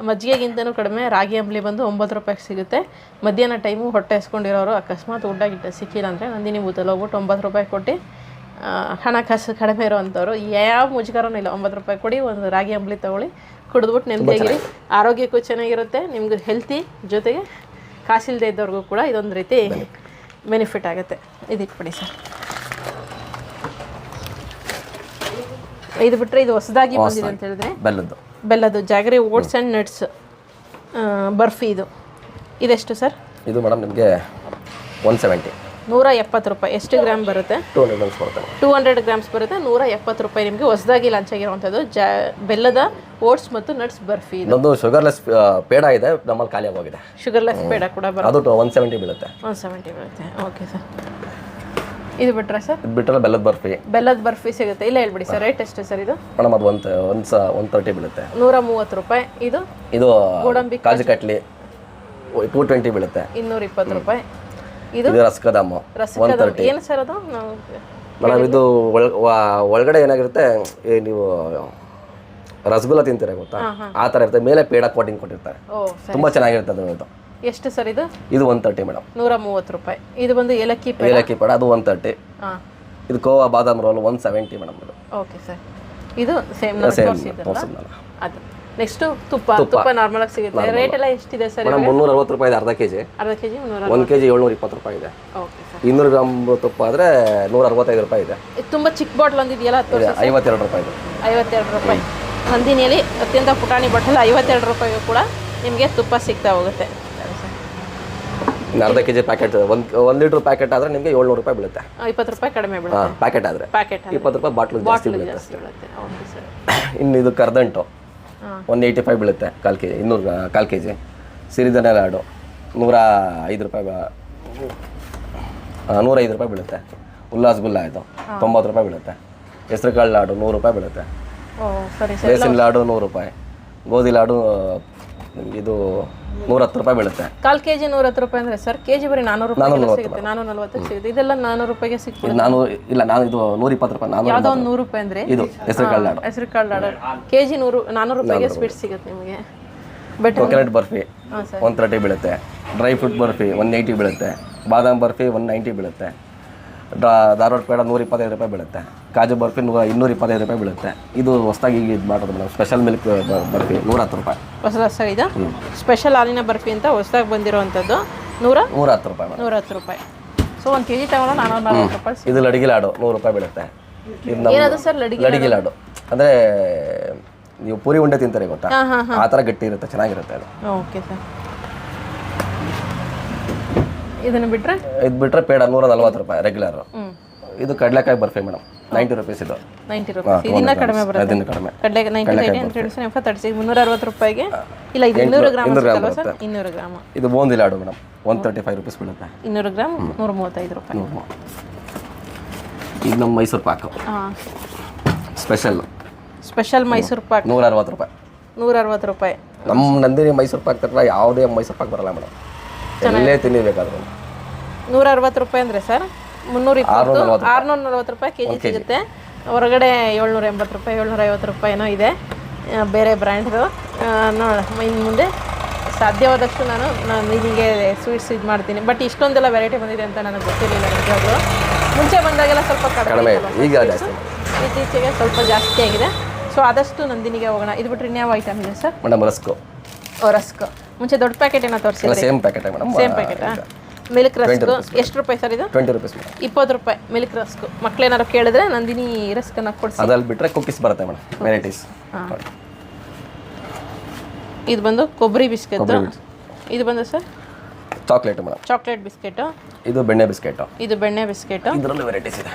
ಮಜ್ಜಿಗೆಗಿಂತನೂ ಕಡಿಮೆ. ರಾಗಿ ಅಂಬ್ಲಿ ಬಂದು 9 ರೂಪಾಯಿಗೆ ಸಿಗುತ್ತೆ. ಮಧ್ಯಾಹ್ನ ಟೈಮು ಹೊಟ್ಟೆ ಹಸ್ಕೊಂಡಿರೋರು ಅಕಸ್ಮಾತ್ ಊಟ ಗಿಟ್ಟ ಸಿಕ್ಕಿಲ್ಲ ಅಂದರೆ ನಂದಿನಿ ಬೂತಲ್ಲಿ ಹೋಗ್ಬಿಟ್ಟು 9 ರೂಪಾಯಿ ಕೊಟ್ಟು ಹಣಕಾಸು ಕಡಿಮೆ ಇರೋವಂಥವ್ರು ಯಾವ ಮುಜುಗರನೂ ಇಲ್ಲ. 9 ರೂಪಾಯಿ ಕೊಡಿ, ಒಂದು ರಾಗಿ ಅಂಬ್ಲಿ ತೊಗೊಳ್ಳಿ, ಕುಡಿದ್ಬಿಟ್ಟು ನೆಮ್ಮದಿಯಾಗಿರಿ. ಆರೋಗ್ಯಕ್ಕೂ ಚೆನ್ನಾಗಿರುತ್ತೆ, ನಿಮ್ಗೆ ಹೆಲ್ತಿ, ಜೊತೆಗೆ ಕಾಸಿಲ್ಲದೆ ಇದ್ದವ್ರಿಗೂ ಕೂಡ ಇದೊಂದು ರೀತಿ ಬೆನಿಫಿಟ್ ಆಗುತ್ತೆ. ಇದಿಟ್ಬಿಡಿ ಸರ್. ಇದು ಬಿಟ್ಟರೆ ಇದು ಹೊಸದಾಗಿ ಬಂದಿದೆ ಅಂತ ಹೇಳಿದ್ರೆ ಬೆಲ್ಲದ್ದು ಜಾಗರಿ ಓಟ್ಸ್ ಆ್ಯಂಡ್ ನಟ್ಸ್ ಬರ್ಫಿ. ಇದೆಷ್ಟು ಸರ್? ಇದು ಮೇಡಮ್ ನಿಮಗೆ 170. 170 ರೂಪಾಯಿ. ಎಷ್ಟು ಗ್ರಾಮ್ ಬರುತ್ತೆ? 200 ಗ್ರಾಮ್ಸ್ ಬರುತ್ತೆ. 170 ರೂಪಾಯಿ ನಿಮಗೆ ಹೊಸದಾಗಿ ಲಾಂಚ್ ಆಗಿರುವಂಥದ್ದು ಬೆಲ್ಲದ ಓಟ್ಸ್ ಮತ್ತು ನಟ್ಸ್ ಬರ್ಫಿ. ಇದೊಂದು ಶುಗರ್ಲೆಸ್ ಪೇಡ ಇದೆ, ನಮ್ಮಲ್ಲಿ ಖಾಲಿ ಆಗೋಗಿದೆ. ಶುಗರ್ಲೆಸ್ ಪೇಡ ಕೂಡ ಬರುತ್ತೆ. ಅದು 170 ಬೀಳುತ್ತೆ. 170 ಬರುತ್ತೆ. Okay sir. ಇದು ಬಿಟ್ಟರೆ ಸರ್? ಇದು ಬಿಟ್ಟರೆ ಬೆಲ್ಲದ ಬರ್ಫಿ ಸಿಗುತ್ತೆ. ಇಲ್ಲ ಹೇಳ್ಬಿಡಿ ಸರ್, ರೇಟ್ ಎಷ್ಟು ಸರ್ ಇದು? ಮೇಡಮ್ ಅದು 130 ಬೀಳುತ್ತೆ. 130 ರೂಪಾಯಿ. ಇದು ಗೋಡಂಬಿ ಕಾಜು ಕಟ್ಲಿ 220 ಬೀಳುತ್ತೆ. 220 ರೂಪಾಯಿ. ಇದು ರಸಕದಾಮ 130. ಏನು ಸರ್ ಅದು? ಮೇಡಮ್ ಇದು ಒಳಗಡೆ ಏನಾಗಿರುತ್ತೆ, ನೀವು ರಸಗುಲ್ಲ ತಿಂತೀರಾ ಗೊತ್ತಾ, ಆ ಥರ ಇರುತ್ತೆ. ಮೇಲೆ ಪೇಡ ಕೋಟಿಂಗ್ ಕೊಟ್ಟಿರ್ತಾರೆ, ತುಂಬ ಚೆನ್ನಾಗಿರುತ್ತೆ ಅದು. ಎಷ್ಟು ಸರ್ ಇದು? ಇದು 130 ಮೇಡಮ್. 130 ರೂಪಾಯಿ. ಇದು ಬಂದು ಏಲಕ್ಕಿ ಪೇಡ, ಅದು 130. ಇದು ಕೋವಾ ಬಾದಾಮ್ ರೋಲ್ 170 ಮೇಡಮ್. Okay sir. ಇದು ಸೇಮ್ ತೋರಿಸಿದ್ನಲ್ಲ ಅದು ನೆಕ್ಸ್ಟ್ ತುಪ್ಪ ನಾರ್ಮಲ್ ಆಗಿ ಸಿಗುತ್ತೆ. ರೇಟ್ ಎಲ್ಲ ಎಷ್ಟಿದೆ ಸರ್? ಮೇಡಮ್ 360 ರೂಪಾಯಿ ಇದೆ ಅರ್ಧ ಕೆಜಿ. ಅರ್ಧ ಕೆಜಿ 1 ಕೆಜಿ 720 ರೂಪಾಯಿ ಇದೆ. Okay sir. 200 ಗ್ರಾಮ್ ತುಪ್ಪ ಆದರೆ 165 ರೂಪಾಯಿ ಇದೆ. ಇದು ತುಂಬ ಚಿಕ್ಕ ಬಾಟ್ಲ್ ಒಂದಿದೆಯಲ್ಲ, 52 ರೂಪಾಯಿ ಇದೆ. 52 ರೂಪಾಯಿ. ನಂದಿನಿಯಲ್ಲಿ ಅತ್ಯಂತ ಪುಟಾಣಿ ಬಾಟಲ್ 52 ರೂಪಾಯಿಗೂ ಕೂಡ ನಿಮಗೆ ತುಪ್ಪ ಸಿಗ್ತಾ ಹೋಗುತ್ತೆ. ಅರ್ಧ ಕೆಜಿ ಪ್ಯಾಕೆಟ್ 1 ಲೀಟರ್ ಪ್ಯಾಕೆಟ್ ಆದರೆ ನಿಮಗೆ 700 ರೂಪಾಯಿ ಬೀಳುತ್ತೆ. 20 ರೂಪಾಯಿ ಕಡಿಮೆ ಬೀಳುತ್ತೆ ಪ್ಯಾಕೆಟ್ ಆದರೆ. 20 ರೂಪಾಯಿ ಬಾಟ್ಲು ಜಾಸ್ತಿ ಬೀಳುತ್ತೆ. Okay sir. ಇನ್ನು ಇದು ಕರ್ದಂಟು 185 ಬೀಳುತ್ತೆ ಕಾಲು ಕೆಜಿ. 200 ಕಾಲು ಕೆಜಿ. ಸಿರಿಧಾನ್ಯ ಲಾಡು 105 ರೂಪಾಯಿ 105 ರೂಪಾಯಿ ಬೀಳುತ್ತೆ. ಉಲ್ಲಾಸ್ ಗುಲ್ಲ ಆಯಿತು 90 ರೂಪಾಯಿ ಬೀಳುತ್ತೆ. ಹೆಸರು ಕಾಳು ಲಾಡು 100 ರೂಪಾಯಿ ಬೀಳುತ್ತೆ. ಬೇಸಿನ್ ಲಾಡು 100 ರೂಪಾಯಿ. ಗೋಧಿ ಲಾಡು ಇದು 110 ರೂಪಾಯಿ ಬೀಳುತ್ತೆ. ಕಾಲು ಕೆಜಿ 110 ರೂಪಾಯಿ ಅಂದರೆ ಸರ್ ಕೆಜಿ ಬರೀ 400 ರೂಪಾಯಿ ಸಿಗುತ್ತೆ. 440 ಸಿಗುತ್ತೆ. ಇದೆಲ್ಲ 400 ರೂಪಾಯಿಗೆ ಸಿಗ್ತದೆ. ನಾನು ಇದು 120 ರೂಪಾಯಿ. ಯಾವುದೋ ಒಂದು 100 ರೂಪಾಯಿ ಅಂದರೆ ಇದು ಹೆಸರು ಕಾಳು ಲಾಡು. ಹೆಸರು ಕಾಳು ಲಾಡು ಕೆಜಿ 400 ರೂಪಾಯಿಗೆ ಸ್ವೀಟ್ ಸಿಗುತ್ತೆ ನಿಮಗೆ. ಕೊಕೊನಟ್ ಬರ್ಫಿ 130 ಬೀಳುತ್ತೆ. ಡ್ರೈ ಫ್ರೂಟ್ ಬರ್ಫಿ 180 ಬೀಳುತ್ತೆ. ಬಾದಾಮ್ ಬರ್ಫಿ 190 ಬೀಳುತ್ತೆ. ಧಾರವಾಡ ಪೇಡ 125 ರೂಪಾಯಿ ಬೀಳುತ್ತೆ. ಕಾಜು ಬರ್ಫಿ 225 ರೂಪಾಯಿ ಬೀಳುತ್ತೆ. ಇದು ಹೊಸದಾಗಿ ಇದು ಮಾಡೋದು ಮೇಡಮ್. ಸ್ಪೆಷಲ್ ಮಿಲ್ಕ್ ಬರ್ಫಿ 110 ರೂಪಾಯಿ. ಹೊಸ ಇದು ಸ್ಪೆಷಲ್ ಹಾಲಿನ ಬರ್ಫಿ ಅಂತ ಹೊಸದಾಗಿ ಬಂದಿರುವಂಥದ್ದು 110 ರೂಪಾಯಿ. 110 ರೂಪಾಯಿ. ಸೊ 1 ಕೆಜಿ ತಗೊಂಡು 440 ರೂಪಾಯಿ. ಇದು ಲಡಿಗೆ ಲಾಡು 100 ರೂಪಾಯಿ ಬೀಳುತ್ತೆ. ಏನದು ಸರ್ ಲಡಿಗೆ ಲಾಡು ಅಂದರೆ ನೀವು ಪೂರಿ ಉಂಡೆ ತಿಂತಾರೆ ಗೊತ್ತಾ, ಆ ಥರ ಗಟ್ಟಿ ಇರುತ್ತೆ, ಚೆನ್ನಾಗಿರುತ್ತೆ ಅದು. Okay sir. ಇದನ್ನು ಬಿಟ್ಟರೆ ಇದು ಬಿಟ್ಟರೆ ಪೇಡ 140 ರೂಪಾಯಿ ರೆಗ್ಯುಲರ್. ಇದು ಕಡಲೆಕಾಯಿ ಬರ್ಫಿ ಮೇಡಮ್ 90 ರೂಪೀಸ್. ಇದು 90 ರೂಪಾಯಿ. ಇದನ್ನ ಕಡಿಮೆ ಬರುತ್ತೆ. ಅದನ್ನ ಕಡಿಮೆ. ಕಡಲೆಕಾಯಿ 335 ರೂಪಾಯಿಗೆ. ಇಲ್ಲ ಇದು 200 ಗ್ರಾಮ್ ಸರ್. 200 ಗ್ರಾಮ್. ಇದು ಬೂಂದಿ ಲಾಡು ಮೇಡಮ್ 135 ರೂಪೀಸ್ ಬೀಳುತ್ತೆ. 200 ಗ್ರಾಮ್ 135 ರೂಪಾಯಿ. ಇದು ನಮ್ಮ ಮೈಸೂರು ಪಾಕು ಸ್ಪೆಷಲ್ ಮೈಸೂರು ಪಾಕ್ 160 ರೂಪಾಯಿ. 160 ರೂಪಾಯಿ. ನಮ್ಮ ನಂದಿನಿ ಮೈಸೂರು ಪಾಕ್ ಥರ ಯಾವುದೇ ಮೈಸೂರು ಪಾಕ್ ಬರಲ್ಲ ಮೇಡಮ್. ಎಲ್ಲೇ ತಿನ್ನಬೇಕಾದ್ರೆ 160 ರೂಪಾಯಿ ಅಂದರೆ ಸರ್ 640 ರೂಪಾಯಿ ಕೆಜಿ ಸಿಗುತ್ತೆ. ಹೊರಗಡೆ 780 ರೂಪಾಯಿ 750 ರೂಪಾಯಿನೋ ಇದೆ ಬೇರೆ ಬ್ರ್ಯಾಂಡ್ದು. ಇನ್ನು ಮುಂದೆ ಸಾಧ್ಯವಾದಷ್ಟು ನಾನು ನಿಮಗೆ ಸ್ವೀಟ್ಸ್ ಇದು ಮಾಡ್ತೀನಿ. ಬಟ್ ಇಷ್ಟೊಂದೆಲ್ಲ ವೆರೈಟಿ ಬಂದಿದೆ ಅಂತ ನನಗೆ ಗೊತ್ತಿರಲಿಲ್ಲ ನಿಜವಾಗ್ಲೂ. ಮುಂಚೆ ಬಂದಾಗೆಲ್ಲ ಸ್ವಲ್ಪ ಕಡಿಮೆ, ಈಗ ಜಾಸ್ತಿ, ಇತ್ತೀಚೆಗೆ ಸ್ವಲ್ಪ ಜಾಸ್ತಿ ಆಗಿದೆ. ಸೊ ಆದಷ್ಟು ನಂದಿನಿಗೆ ಹೋಗೋಣ. ಇದು ಬಿಟ್ಟರೆ ಇನ್ಯಾವ ಐಟಮ್ ಇದೆ ಸರ್? Madam rusk. ರಸ್ಕ್ ಮುಂಚೆ ದೊಡ್ಡ ಪ್ಯಾಕೆಟ್ ಏನೋ ತೋರಿಸಿದ್ರೆ ಸೇಮ್ ಪ್ಯಾಕೆಟ್ ಮೇಡಮ್. ಸೇಮ್ ಪ್ಯಾಕೆಟಾ? ಮಿಲ್ಕ್ ರಸ್ಕ್ ಎಷ್ಟು ರೂಪಾಯಿ ಸರ್ ಇದು? 20 ರೂಪೀಸ್. 20 ರೂಪಾಯಿ ಮಿಲ್ಕ್ ರಸ್ಕ್. ಮಕ್ಕಳೇನಾರು ಕೇಳಿದ್ರೆ ನಂದಿನಿ ರಸ್ಕನ್ನು ಕೊಡಿಸಿ. ಅದಲ್ಲಿ ಬಿಟ್ಟರೆ ಕುಕ್ಕೀಸ್ ಬರುತ್ತೆ ಮೇಡಮ್, ವೆರೈಟೀಸ್. ಇದು ಬಂದು ಕೊಬ್ಬರಿ ಬಿಸ್ಕೆಟ್. ಇದು ಬಂದು sir chocolate madam. Chocolate biscuit. ಇದು ಬೆಣ್ಣೆ ಬಿಸ್ಕೆಟು. ಇದು ಬೆಣ್ಣೆ ಬಿಸ್ಕೆಟು. ಇದರಲ್ಲೂ ವೆರೈಟೀಸ್ ಇದೆ.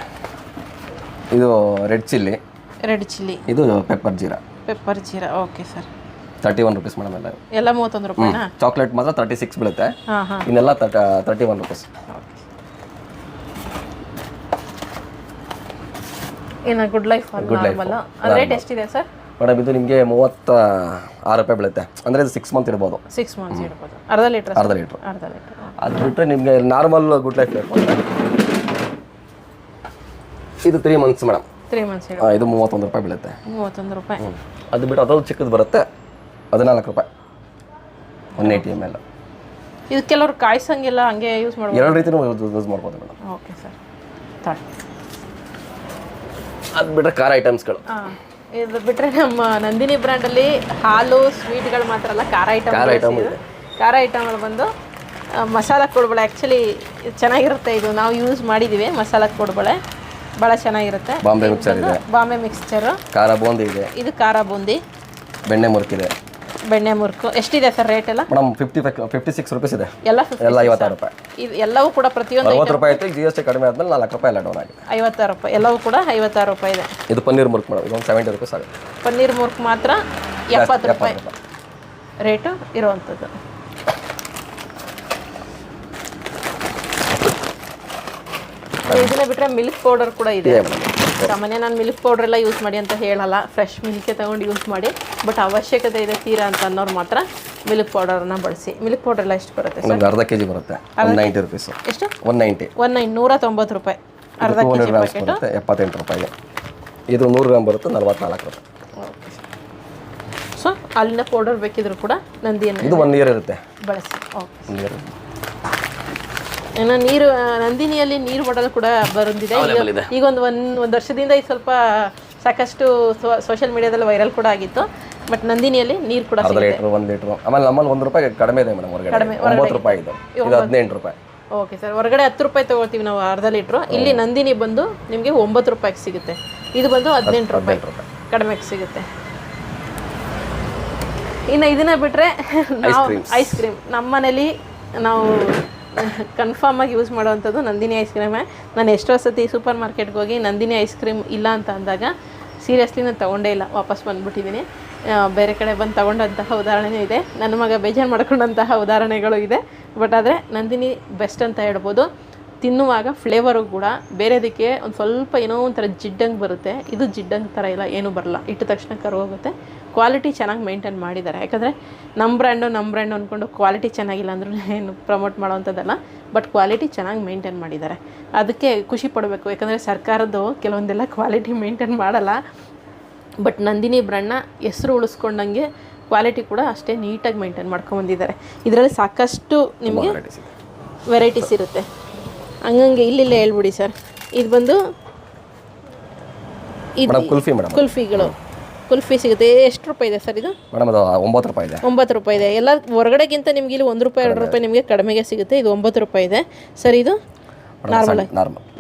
ಇದು ರೆಡ್ ಚಿಲ್ಲಿ. ಇದು pepper jeera. Okay sir. 31 rupees madam. ಎಲ್ಲ 31 ರೂಪಾಯಿನಾ? ಚಾಕ್ಲೇಟ್ ಮಾತ್ರ 36 ಬೀಳುತ್ತೆ. ಇನ್ನೆಲ್ಲ 31 ರೂಪೀಸ್. ಏನು ಗುಡ್ ಲೈಫ್ ರೇಟ್ ಎಷ್ಟಿದೆ ಸರ್? ಮೇಡಮ್ ಇದು ನಿಮಗೆ 36 ರೂಪಾಯಿ ಬೀಳುತ್ತೆ. ಅಂದರೆ ಇದು 6 ಮಂತ್ ಇಡ್ಬೋದು. 6 ಮಂತ್ಸ್ ಇಡ್ಬೋದು. ಅರ್ಧ ಲೀಟ್ರ್. ಅದು ಬಿಟ್ಟರೆ ನಿಮಗೆ ನಾರ್ಮಲ್ ಗುಡ್ ಲೈಫ್ ಬೇಕು ಅಂದರೆ ಇದು 3 ಮಂತ್ಸ್ ಮೇಡಮ್. 3 ಮಂತ್ಸ್ ಇದು 31 ರೂಪಾಯಿ ಬೀಳುತ್ತೆ. 31 ರೂಪಾಯಿ. ಅದು ಬಿಟ್ಟು ಅದೊಂದು ಚಿಕ್ಕದು ಬರುತ್ತೆ 14 ರೂಪಾಯಿ 180 ml. ಇದು ಕೆಲವರು ಕಾಯಿಸಂಗಿಲ್ಲ, ಹಂಗೆ ಯೂಸ್ ಮಾಡ್ಬೋದು. ಎರಡು ರೀತಿನೂ ಯೂಸ್ ಮಾಡ್ಬೋದು ಮೇಡಮ್. Okay sir. ಅದು ಬಿಟ್ಟರೆ ಖಾರ ಐಟಮ್ಸ್ಗಳು. ಇದು ಬಿಟ್ಟರೆ ನಮ್ಮ ನಂದಿನಿ ಬ್ರ್ಯಾಂಡಲ್ಲಿ ಹಾಲು ಸ್ವೀಟ್ಗಳು ಮಾತ್ರ ಅಲ್ಲ, ಖಾರ ಐಟಮ್ಗಳು ಬಂದು ಮಸಾಲ ಕೋಡ್ಬಳೆ. ಆ್ಯಕ್ಚುಲಿ ಚೆನ್ನಾಗಿರುತ್ತೆ. ಇದು ನಾವು ಯೂಸ್ ಮಾಡಿದ್ದೀವಿ. ಮಸಾಲ ಕೋಡ್ಬಳೆ ಭಾಳ ಚೆನ್ನಾಗಿರುತ್ತೆ. ಬಾಂಬೆ ಮಿಕ್ಸ್ಚರು. ಖಾರ ಬೂಂದಿ ಇದೆ. ಇದು ಖಾರ ಬೂಂದಿ. ಬೆಣ್ಣೆ ಮುರುಕು ಎಷ್ಟಿದೆ ಸರ್ ರೇಟ್ ಎಲ್ಲ? ಮೇಡಮ್ 56 ರೂಪೀಸ್ ಇದೆ. ಎಲ್ಲ 56 ರೂಪಾಯಿ. ಇದು ಎಲ್ಲವೂ ಕೂಡ ಪ್ರತಿಯೊಂದು 60 ರೂಪಾಯಿ ಆಯ್ತು. GST ಕಡಿಮೆ ಆದ್ಮೇಲೆ 4 ರೂಪಾಯಿ ಎಲ್ಲ ಡೌನ್ ಆಗಿದೆ. 56 ರೂಪಾಯಿ. ಎಲ್ಲವೂ ಕೂಡ 56 ರೂಪಾಯಿ ಇದೆ. ಇದು ಪನ್ನೀರ್ ಮುರುಕು ಮೇಡಮ್. ಇದೊಂದು 70 ರೂಪೀಸ್ ಆಗುತ್ತೆ. ಪನ್ನೀರ್ ಮುರುಕು ಮಾತ್ರ 70 ರೂಪಾಯಿ ರೇಟು ಇರುವಂಥದ್ದು. ಇದನ್ನ ಬಿಟ್ಟರೆ ಮಿಲ್ಕ್ ಪೌಡರ್ ಕೂಡ ಇದೆ. ಸಾಮಾನ್ಯ ನಾನು ಮಿಲ್ಕ್ ಪೌಡರ್ ಎಲ್ಲ ಯೂಸ್ ಮಾಡಿ ಅಂತ ಹೇಳಲ್ಲ, ಫ್ರೆಶ್ ಮಿಲ್ಕೆ ತಗೊಂಡು ಯೂಸ್ ಮಾಡಿ. ಬಟ್ ಅವಶ್ಯಕತೆ ಇದೆ ತೀರಾ ಅಂತ ಅನ್ನೋರು ಮಾತ್ರ ಮಿಲ್ಕ್ ಪೌಡರ್ನ ಬಳಸಿ. ಮಿಲ್ಕ್ ಪೌಡರ್ ಎಲ್ಲ ಎಷ್ಟು ಬರುತ್ತೆ ಸರ್? ಅರ್ಧ ಕೆಜಿ ಬರುತ್ತೆ 190 ರೂಪೀಸ್. ಎಷ್ಟು? 190. 190 ರೂಪಾಯಿ. ಅರ್ಧ ಕೆಜಿ ಪ್ಯಾಕೆಟ್ 78 ರೂಪಾಯಿ. ಇದು 100 ಗ್ರಾಮ್ ಬರುತ್ತೆ 44 ರೂಪಾಯಿ. ಓಕೆ. ಸೊ ಅಲ್ಲಿನ ಪೌಡರ್ ಬೇಕಿದ್ರು ಕೂಡ ನಂದಿಯನ್ನು ಇದು 1 ಇಯರ್ ಇರುತ್ತೆ ಬಳಸಿ. ಓಕೆ. ಇನ್ನು ನೀರು ನಂದಿನಿಯಲ್ಲಿ ನೀರು ಬಾಟಲ್ ಕೂಡ ಬಂದಿದೆ. ಈಗ ಒಂದು ವರ್ಷದಿಂದ ಇದು ಸ್ವಲ್ಪ ಸಾಕಷ್ಟು ಸೋಷಿಯಲ್ ಮೀಡಿಯಾದಲ್ಲಿ ವೈರಲ್ ಕೂಡ ಆಗಿತ್ತು. ಬಟ್ ನಂದಿನಿಯಲ್ಲಿ ನೀರು ಕೂಡ ಅರ್ಧ ಲೀಟ್ರ್ 1 ಲೀಟ್ರ್. ಆಮೇಲೆ ನಮ್ಮಲ್ಲಿ 1 ರೂಪಾಯಿ ಕಡಿಮೆ ಇದೆ ಮೇಡಮ್. ಹೊರಗಡೆ 9 ರೂಪಾಯಿ ಇದು 18 ರೂಪಾಯಿ. ಓಕೆ ಸರ್, ಹೊರಗಡೆ 10 ರೂಪಾಯಿ ತೊಗೊಳ್ತೀವಿ ನಾವು ಅರ್ಧ ಲೀಟ್ರು. ಇಲ್ಲಿ ನಂದಿನಿ ಬಂದು ನಿಮಗೆ 9 ರೂಪಾಯಿಗೆ ಸಿಗುತ್ತೆ. ಇದು ಬಂದು 18 ರೂಪಾಯಿ ಕಡಿಮೆಗೆ ಸಿಗುತ್ತೆ. ಇನ್ನು ಇದನ್ನ ಬಿಟ್ಟರೆ ನಾವು ಐಸ್ ಕ್ರೀಮ್ ನಮ್ಮ ಮನೇಲಿ ನಾವು ಕನ್ಫರ್ಮ್ ಆಗಿ ಯೂಸ್ ಮಾಡೋವಂಥದ್ದು ನಂದಿನಿ ಐಸ್ ಕ್ರೀಮೇ. ನಾನು ಎಷ್ಟೋ ಸತಿ ಸೂಪರ್ ಮಾರ್ಕೆಟ್ಗೆ ಹೋಗಿ ನಂದಿನಿ ಐಸ್ ಕ್ರೀಮ್ ಇಲ್ಲ ಅಂತ ಅಂದಾಗ ಸೀರಿಯಸ್ಲಿ ನಾನು ತೊಗೊಂಡೇ ಇಲ್ಲ, ವಾಪಸ್ ಬಂದುಬಿಟ್ಟಿದ್ದೀನಿ. ಬೇರೆ ಕಡೆ ಬಂದು ತೊಗೊಂಡಂತಹ ಉದಾಹರಣೆಯೂ ಇದೆ, ನನ್ನ ಮಗ ಬೇಜಾರು ಮಾಡ್ಕೊಂಡಂತಹ ಉದಾಹರಣೆಗಳು ಇದೆ. ಬಟ್ ಆದರೆ ನಂದಿನಿ ಬೆಸ್ಟ್ ಅಂತ ಹೇಳ್ಬೋದು. ತಿನ್ನುವಾಗ ಫ್ಲೇವರು ಕೂಡ ಬೇರೆದಕ್ಕೆ ಒಂದು ಸ್ವಲ್ಪ ಏನೋ ಒಂಥರ ಜಿಡ್ಡಂಗೆ ಬರುತ್ತೆ, ಇದು ಜಿಡ್ಡಂಗೆ ಥರ ಇಲ್ಲ, ಏನೂ ಬರಲ್ಲ. ಇಟ್ಟ ತಕ್ಷಣ ಕರೋಗುತ್ತೆ. ಕ್ವಾಲಿಟಿ ಚೆನ್ನಾಗಿ ಮೇಂಟೈನ್ ಮಾಡಿದ್ದಾರೆ. ಯಾಕಂದರೆ ನಮ್ಮ ಬ್ರ್ಯಾಂಡು ಅಂದ್ಕೊಂಡು ಕ್ವಾಲಿಟಿ ಚೆನ್ನಾಗಿಲ್ಲ ಅಂದ್ರೂ ಏನು ಪ್ರಮೋಟ್ ಮಾಡೋವಂಥದ್ದಲ್ಲ, ಬಟ್ ಕ್ವಾಲಿಟಿ ಚೆನ್ನಾಗಿ ಮೇಂಟೈನ್ ಮಾಡಿದ್ದಾರೆ. ಅದಕ್ಕೆ ಖುಷಿ ಪಡಬೇಕು. ಯಾಕಂದರೆ ಸರ್ಕಾರದ್ದು ಕೆಲವೊಂದೆಲ್ಲ ಕ್ವಾಲಿಟಿ ಮೇಂಟೈನ್ ಮಾಡಲ್ಲ, ಬಟ್ ನಂದಿನಿ ಬ್ರ್ಯಾಂಡ್ನ ಹೆಸರು ಉಳಿಸ್ಕೊಂಡಂಗೆ ಕ್ವಾಲಿಟಿ ಕೂಡ ಅಷ್ಟೇ ನೀಟಾಗಿ ಮೇಂಟೈನ್ ಮಾಡ್ಕೊಂಬಂದಿದ್ದಾರೆ. ಇದರಲ್ಲಿ ಸಾಕಷ್ಟು ನಿಮಗೆ ವೆರೈಟೀಸ್ ಇರುತ್ತೆ. ಹಂಗಂಗೆ ಇಲ್ಲಿಲ್ಲ ಹೇಳ್ಬಿಡಿ ಸರ್. ಇದು ಬಂದು ಕುಲ್ಫಿಗಳು, ಕುಲ್ಫಿ ಸಿಗುತ್ತೆ. ಎಷ್ಟು ರೂಪಾಯಿ ಇದೆ ಸರ್ ಇದು? ಮೇಡಮ್ ಅದು 9 ರೂಪಾಯಿ ಇದೆ. 9 ರೂಪಾಯಿ ಇದೆ. ಎಲ್ಲ ಹೊರಗಡೆಗಿಂತ ನಿಮಗೆ ಇಲ್ಲಿ 1 ರೂಪಾಯಿ 2 ರೂಪಾಯಿ ನಿಮಗೆ ಕಡಿಮೆಗೆ ಸಿಗುತ್ತೆ. ಇದು 9 ರೂಪಾಯಿ ಇದೆ ಸರ್. ಇದು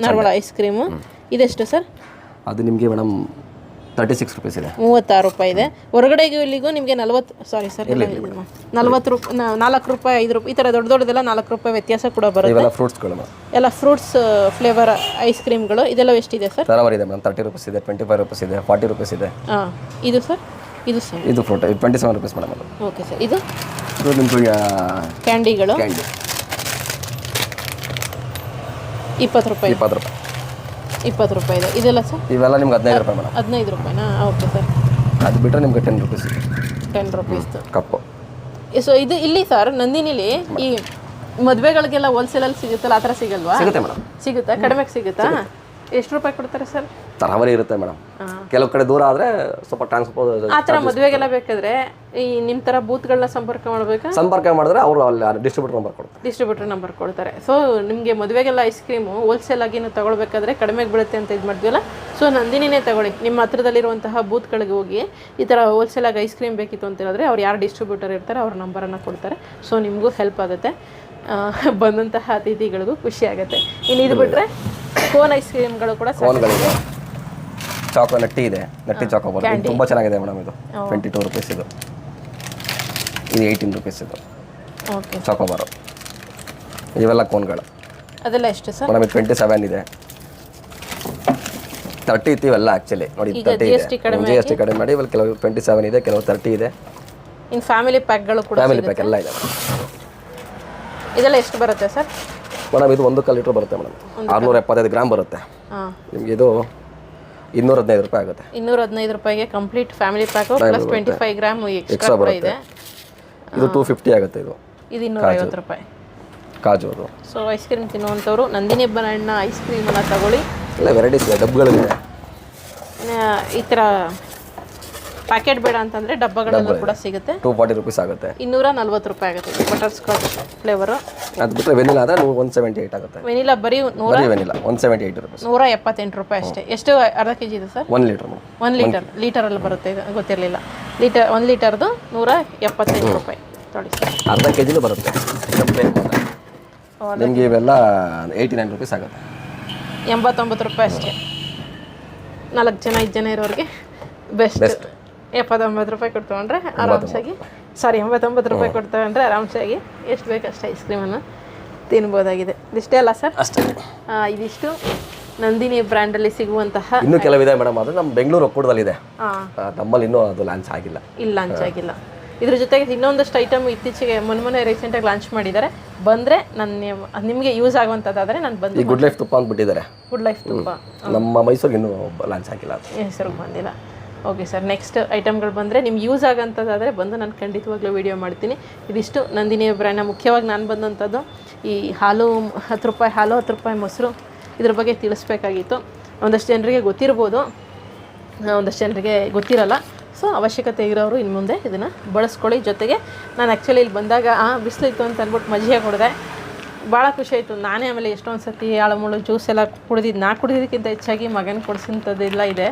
ನಾರ್ಮಲ್ ಐಸ್ ಕ್ರೀಮು. ಇದೆಷ್ಟು ಸರ್? ಅದು ನಿಮಗೆ ಮೇಡಮ್ 36 ರೂಪೀಸ್ ಇದೆ. 36 ರೂಪಾಯಿ ಇದೆ. ಹೊರಗಡೆಗೂ ಇಲ್ಲಿಗೂ ನಿಮಗೆ 4 ರೂಪಾಯಿ 5 ರೂಪಾಯಿ ಈ ಥರ ದೊಡ್ಡದೆಲ್ಲ 4 ರೂಪಾಯಿ ವ್ಯತ್ಯಾಸ ಕೂಡ ಬರುತ್ತೆ. ಎಲ್ಲ ಫ್ರೂಟ್ಸ್ ಫ್ಲೇವರ್ ಐಸ್ ಕ್ರೀಮ್ಗಳು. ಇದೆಲ್ಲ ಎಷ್ಟಿದೆ ಸರ್? ತರವರಿ ಇದೆ ಮೇಡಮ್. 30 ರೂಪೀಸ್ ಇದೆ, 25 ರೂಪೀಸ್ ಇದೆ, 40 ರೂಪೀಸ್ ಇದೆ. ಹಾಂ, ಇದು ಸರ್? ಇದು ಫ್ರೂಟ್ 27 ರೂಪೀಸ್ ಮೇಡಮ್. ಅದು ಓಕೆ ಸರ್. ಇದು ನಿಮಗೆ ಕ್ಯಾಂಡಿಗಳು 20 ರೂಪಾಯಿ. 20 ರೂಪಾಯಿ ಇದೆ. ಇದೆಲ್ಲ ಸರ್? ಇವೆಲ್ಲ ನಿಮ್ಗೆ 15 ರೂಪಾಯಿ ಮೇಡಮ್. 15 ರೂಪಾಯಿನಾ? Okay sir. ಅದು ಬಿಟ್ಟರೆ ನಿಮ್ಗೆ 10 ರೂಪೀಸ್. 10 ರೂಪೀಸ್ದು ಕಪ್ಪು. ಸೊ ಇದು ಇಲ್ಲಿ ಸರ್ ನಂದಿನಿಲಿ ಈ ಮದುವೆಗಳಿಗೆಲ್ಲ ಹೋಲ್ಸೇಲಲ್ಲಿ ಸಿಗುತ್ತಲ್ಲ, ಆ ಥರ ಸಿಗಲ್ವಾ? ಸಿಗುತ್ತೆ ಮೇಡಮ್. ಸಿಗುತ್ತಾ? ಕಡಿಮೆಗೆ ಸಿಗುತ್ತಾ? ಎಷ್ಟು ರೂಪಾಯಿ ಕೊಡ್ತಾರೆ ಸರ್? ತರಾವರಿ ಇರುತ್ತೆ ಮೇಡಮ್. ಕೆಲವು ಕಡೆ ದೂರ ಆದರೆ ಸ್ವಲ್ಪ ಟ್ರಾನ್ಸ್ಪೋರ್ಟ್ ಆ ಥರ ಮದುವೆಗೆಲ್ಲ ಬೇಕಾದ್ರೆ ಈ ನಿಮ್ಮ ಥರ ಬೂತ್ಗಳನ್ನ ಸಂಪರ್ಕ ಮಾಡಿದ್ರೆ ಅವರು ಅಲ್ಲಿ ಡಿಸ್ಟ್ರಿಬ್ಯೂಟರ್ ನಂಬರ್ ಕೊಡ್ತಾರೆ. ಸೊ ನಿಮಗೆ ಮದುವೆಗೆಲ್ಲ ಐಸ್ ಕ್ರೀಮು ಹೋಲ್ಸೇಲ್ ಆಗಿ ನೀವು ತೊಗೊಳ್ಬೇಕಾದ್ರೆ ಕಡಿಮೆಗೆ ಬೀಳುತ್ತೆ ಅಂತ ಇದು ಮಾಡಿದ್ವಲ್ಲ, ಸೊ ನಂದಿನಿನೇ ತಗೊಳ್ಳಿ. ನಿಮ್ಮ ಹತ್ರದಲ್ಲಿರುವಂತಹ ಬೂತ್ಗಳಿಗೆ ಹೋಗಿ ಈ ಥರ ಹೋಲ್ಸೇಲಾಗಿ ಐಸ್ ಕ್ರೀಮ್ ಬೇಕಿತ್ತು ಅಂತ ಹೇಳಿದ್ರೆ ಅವ್ರು ಯಾರು ಡಿಸ್ಟ್ರಿಬ್ಯೂಟರ್ ಇರ್ತಾರೆ ಅವ್ರ ನಂಬರನ್ನು ಕೊಡ್ತಾರೆ. ಸೊ ನಿಮಗೂ ಹೆಲ್ಪ್ ಆಗುತ್ತೆ, ಬಂದಂತಹ ಅತಿಥಿಗಳಿಗೂ ಖುಷಿ ಆಗುತ್ತೆ. ಇನ್ನು ಇದು ಬಿಟ್ಟರೆ ಕೋನ್ ಐಸ್ ಕ್ರೀಮ್ಗಳು ಕೂಡ ಚಾಕೋ ನಟ್ಟಿ ಇದೆ. ನಟ್ಟಿ ಚಾಕೋ ಬರುತ್ತೆ, ತುಂಬ ಚೆನ್ನಾಗಿದೆ ಮೇಡಮ್. ಇದು 22 ರೂಪೀಸ್. ಇದು 18 ರೂಪೀಸ್. ಇದು ಓಕೆ ಚಾಕೋಬಾರು. ಇವೆಲ್ಲ ಕೋನ್ಗಳು. ಅದೆಲ್ಲ ಎಷ್ಟು ಸರ್? ಮೇಡಮ್ 27 ಇದೆ. 30 ಇತ್ತು ಇವೆಲ್ಲ ಆ್ಯಕ್ಚುಲಿ ನೋಡಿ. 30 ಇದೆ, ಜಿ ಎಸ್ ಟಿ ಕಡಿಮೆ ಮಾಡಿ ಇವೆಲ್ಲ ಕೆಲವು 27 ಇದೆ, ಕೆಲವು 30 ಇದೆ. ಇನ್ನು ಫ್ಯಾಮಿಲಿ ಪ್ಯಾಕ್ಗಳು ಕೂಡ ಫ್ಯಾಮಿಲಿ ಪ್ಯಾಕ್ ಎಲ್ಲ ಇದೆ. ಇದೆಲ್ಲ ಎಷ್ಟು ಬರುತ್ತೆ ಸರ್? ಮೇಡಮ್ ಇದು 1 ಲೀಟ್ರ್ ಬರುತ್ತೆ ಮೇಡಮ್. 675 ಗ್ರಾಮ್ ಬರುತ್ತೆ. ನಿಮಗೆ ಇದು 215 ರೂಪಾಯಿ ಆಗುತ್ತೆ. 215 ರೂಪಾಯಿಗೆ complete family pack plus 25 gram extra ಇದೆ. ಇದು 250 ಆಗುತ್ತೆ. ಇದು 250 ರೂಪಾಯಿ ಕಾಜು. ಅದು ಸೊ ಐಸ್ ಕ್ರೀಮ್ ತಿನ್ನುವಂಥವ್ರು ನಂದಿನಿ ಬ್ರ್ಯಾಂಡ್ನ ಐಸ್ ಕ್ರೀಮನ್ನು ತಗೊಳ್ಳಿ. ಎಲ್ಲ ವೆರೈಟೀಸ್ ಇದೆ, ಡಬ್ಗಳಿದೆ. ಈ ಥರ ಪ್ಯಾಕೆಟ್ ಬೇಡ ಅಂತಂದರೆ ಡಬ್ಬಗಳಲ್ಲೂ ಕೂಡ ಸಿಗುತ್ತೆ. 240 ರೂಪೀಸ್ ಆಗುತ್ತೆ. 240 ರೂಪಾಯಿ ಆಗುತ್ತೆ ಬಟರ್ ಸ್ಕಾಚ್ ಫ್ಲೇವರು. ಅದು ಬಿಟ್ಟರೆ ವೆನಿಲಾ ಆದರೆ 178 ಆಗುತ್ತೆ. ವೆನಿಲಾ ಬರೀ ವೆನಿಲಾ 178 ರೂಪೀಸ್. 178 ರೂಪಾಯಿ ಅಷ್ಟೇ. ಎಷ್ಟು ಅರ್ಧ ಕೆ ಜಿ ಇದೆ ಸರ್? 1 ಲೀಟ್ರ್. 1 ಲೀಟರಲ್ಲಿ ಬರುತ್ತೆ. ಇದು ಗೊತ್ತಿರಲಿಲ್ಲ. 1 ಲೀಟರ್ದು 175 ರೂಪಾಯಿ ತೊಳಿ ಸರ್. ಅರ್ಧ ಕೆ ಜಿನೂ ಬರುತ್ತೆ ನಿಮಗೆ. ಇವೆಲ್ಲ 89 ರೂಪೀಸ್ ಆಗುತ್ತೆ. 89 ರೂಪಾಯಿ ಅಷ್ಟೇ. 4 ಜನ 5 ಜನ ಇರೋರಿಗೆ ಬೆಸ್ಟ್. 79 ರೂಪಾಯಿ ಕೊಟ್ಟು ತೊಗೊಂಡ್ರೆ ಆರಾಮ್ಸಾಗಿ 89 ರೂಪಾಯಿ ಕೊಟ್ಟು ತೊಗೊಂಡ್ರೆ ಆರಾಮ್ಸಾಗಿ ಎಷ್ಟು ಬೇಕು ಅಷ್ಟು ಐಸ್ ಕ್ರೀಮನ್ನು ತಿನ್ಬೋದಾಗಿದೆ. ಇದಿಷ್ಟೇ ಅಲ್ಲ ಸರ್? ಅಷ್ಟೇ. ಇದಿಷ್ಟು ನಂದಿನಿ ಬ್ರ್ಯಾಂಡಲ್ಲಿ ಸಿಗುವಂತಹ. ಇನ್ನೂ ಕೆಲವಿದೆ ಮೇಡಮ್. ಅದು ನಮ್ಮ ಬೆಂಗಳೂರು ಒಕ್ಕೂಟದಲ್ಲಿದೆ. ನಮ್ಮಲ್ಲಿ ಇನ್ನೂ ಅದು ಲಾಂಚ್ ಆಗಿಲ್ಲ. ಲಾಂಚ್ ಆಗಿಲ್ಲ. ಇದ್ರ ಜೊತೆಗೆ ಇನ್ನೊಂದಷ್ಟು ಐಟಮ್ ಇತ್ತೀಚೆಗೆ ಮೊನ್ನೆ ರೀಸೆಂಟಾಗಿ ಲಾಂಚ್ ಮಾಡಿದ್ದಾರೆ. ಬಂದರೆ ನಾನು ನಿಮಗೆ ಯೂಸ್ ಆಗುವಂಥದ್ದಾದರೆ ನಾನು ಬಂದು. ಗುಡ್ ಲೈಫ್ ತುಪ್ಪ ಅಂತ ಬಿಟ್ಟಿದ್ದಾರೆ. ಗುಡ್ ಲೈಫ್ ತುಪ್ಪ ನಮ್ಮ ಮೈಸೂರಿಗೆ ಇನ್ನೂ ಲಾಂಚ್ ಆಗಿಲ್ಲ. ಹೆಸರಿಗೆ ಬಂದಿಲ್ಲ. Okay sir. ನೆಕ್ಸ್ಟ್ ಐಟಮ್ಗಳು ಬಂದರೆ ನಿಮ್ಗೆ ಯೂಸ್ ಆಗೋಂಥದ್ದಾದರೆ ಬಂದು ನಾನು ಖಂಡಿತವಾಗ್ಲೂ ವೀಡಿಯೋ ಮಾಡ್ತೀನಿ. ಇದಿಷ್ಟು ನಂದಿನಿ ಬ್ರ್ಯಾಂಡ್ನ ಮುಖ್ಯವಾಗಿ ನಾನು ಬಂದಂಥದ್ದು ಈ ಹಾಲು 10 ರೂಪಾಯಿ ಹಾಲು, 10 ರೂಪಾಯಿ ಮೊಸರು, ಇದ್ರ ಬಗ್ಗೆ ತಿಳಿಸ್ಬೇಕಾಗಿತ್ತು. ಒಂದಷ್ಟು ಜನರಿಗೆ ಗೊತ್ತಿರ್ಬೋದು, ಒಂದಷ್ಟು ಜನರಿಗೆ ಗೊತ್ತಿರಲ್ಲ. ಸೊ ಅವಶ್ಯಕತೆ ಇರೋರು ಇನ್ನು ಮುಂದೆ ಇದನ್ನು ಬಳಸ್ಕೊಳ್ಳಿ. ಜೊತೆಗೆ ನಾನು ಆ್ಯಕ್ಚುಲಿ ಇಲ್ಲಿ ಬಂದಾಗ ಬಿಸಿಲಿತ್ತು ಅಂತ ಅಂದ್ಬಿಟ್ಟು ಮಜ್ಜಿಗೆ ಕೊಡಿದೆ, ಭಾಳ ಖುಷಿ ಆಯಿತು. ನಾನೇ ಆಮೇಲೆ ಎಷ್ಟೊಂದು ಸರ್ತಿ ಆಳುಮುಳು ಜ್ಯೂಸ್ ಎಲ್ಲ ಕುಡಿದಿದ್ದು, ನಾ ಕುಡಿದಿದ್ದಕ್ಕಿಂತ ಹೆಚ್ಚಾಗಿ ಮಗನ ಕೊಡಿಸೋಂಥದ್ದೆಲ್ಲ ಇದೆ.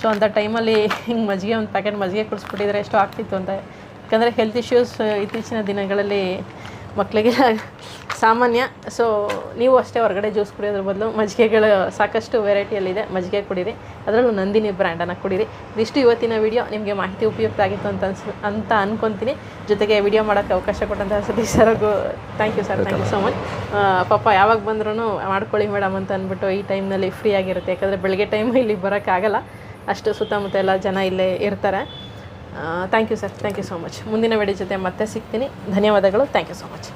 ಸೊ ಅಂಥ ಟೈಮಲ್ಲಿ ಹಿಂಗೆ ಮಜ್ಜಿಗೆ ಒಂದು ಪ್ಯಾಕೆಟ್ ಮಜ್ಜಿಗೆ ಕುಡಿಸ್ಬಿಟ್ಟಿದ್ರೆ ಎಷ್ಟೋ ಆಗ್ತಿತ್ತು ಅಂತ. ಯಾಕಂದರೆ ಹೆಲ್ತ್ ಇಶ್ಯೂಸ್ ಇತ್ತೀಚಿನ ದಿನಗಳಲ್ಲಿ ಮಕ್ಕಳಿಗೆ ಸಾಮಾನ್ಯ. ಸೊ ನೀವು ಅಷ್ಟೇ ಹೊರಗಡೆ ಜ್ಯೂಸ್ ಕುಡಿಯೋದ್ರ ಬದಲು ಮಜ್ಜಿಗೆಗಳು ಸಾಕಷ್ಟು ವೆರೈಟಿಯಲ್ಲಿದೆ, ಮಜ್ಜಿಗೆ ಕುಡೀರಿ, ಅದರಲ್ಲೂ ನಂದಿನಿ ಬ್ರ್ಯಾಂಡನ್ನು ಕುಡೀರಿ. ಇದಿಷ್ಟು ಇವತ್ತಿನ ವಿಡಿಯೋ. ನಿಮಗೆ ಮಾಹಿತಿ ಉಪಯುಕ್ತ ಆಗಿತ್ತು ಅಂತ ಅನ್ಕೊತೀನಿ. ಜೊತೆಗೆ ವಿಡಿಯೋ ಮಾಡೋಕ್ಕೆ ಅವಕಾಶ ಕೊಟ್ಟಂತಹ ಸತೀಶ್ ಸರ್ಗೂ thank you sir, thank you so much. ಪಾಪ ಯಾವಾಗ ಬಂದ್ರೂ ಮಾಡ್ಕೊಳ್ಳಿ ಮೇಡಮ್ ಅಂತ ಅಂದ್ಬಿಟ್ಟು ಈ ಟೈಮ್ನಲ್ಲಿ ಫ್ರೀ ಆಗಿರುತ್ತೆ. ಯಾಕಂದರೆ ಬೆಳಗ್ಗೆ ಟೈಮ್ ಇಲ್ಲಿ ಬರೋಕ್ಕಾಗಲ್ಲ, ಅಷ್ಟು ಸುತ್ತಮುತ್ತ ಎಲ್ಲ ಜನ ಇಲ್ಲೇ ಇರ್ತಾರೆ. Thank you sir, thank you so much. ಮುಂದಿನ ವಿಡಿಯೋ ಜೊತೆ ಮತ್ತೆ ಸಿಗ್ತೀನಿ. ಧನ್ಯವಾದಗಳು. Thank you so much.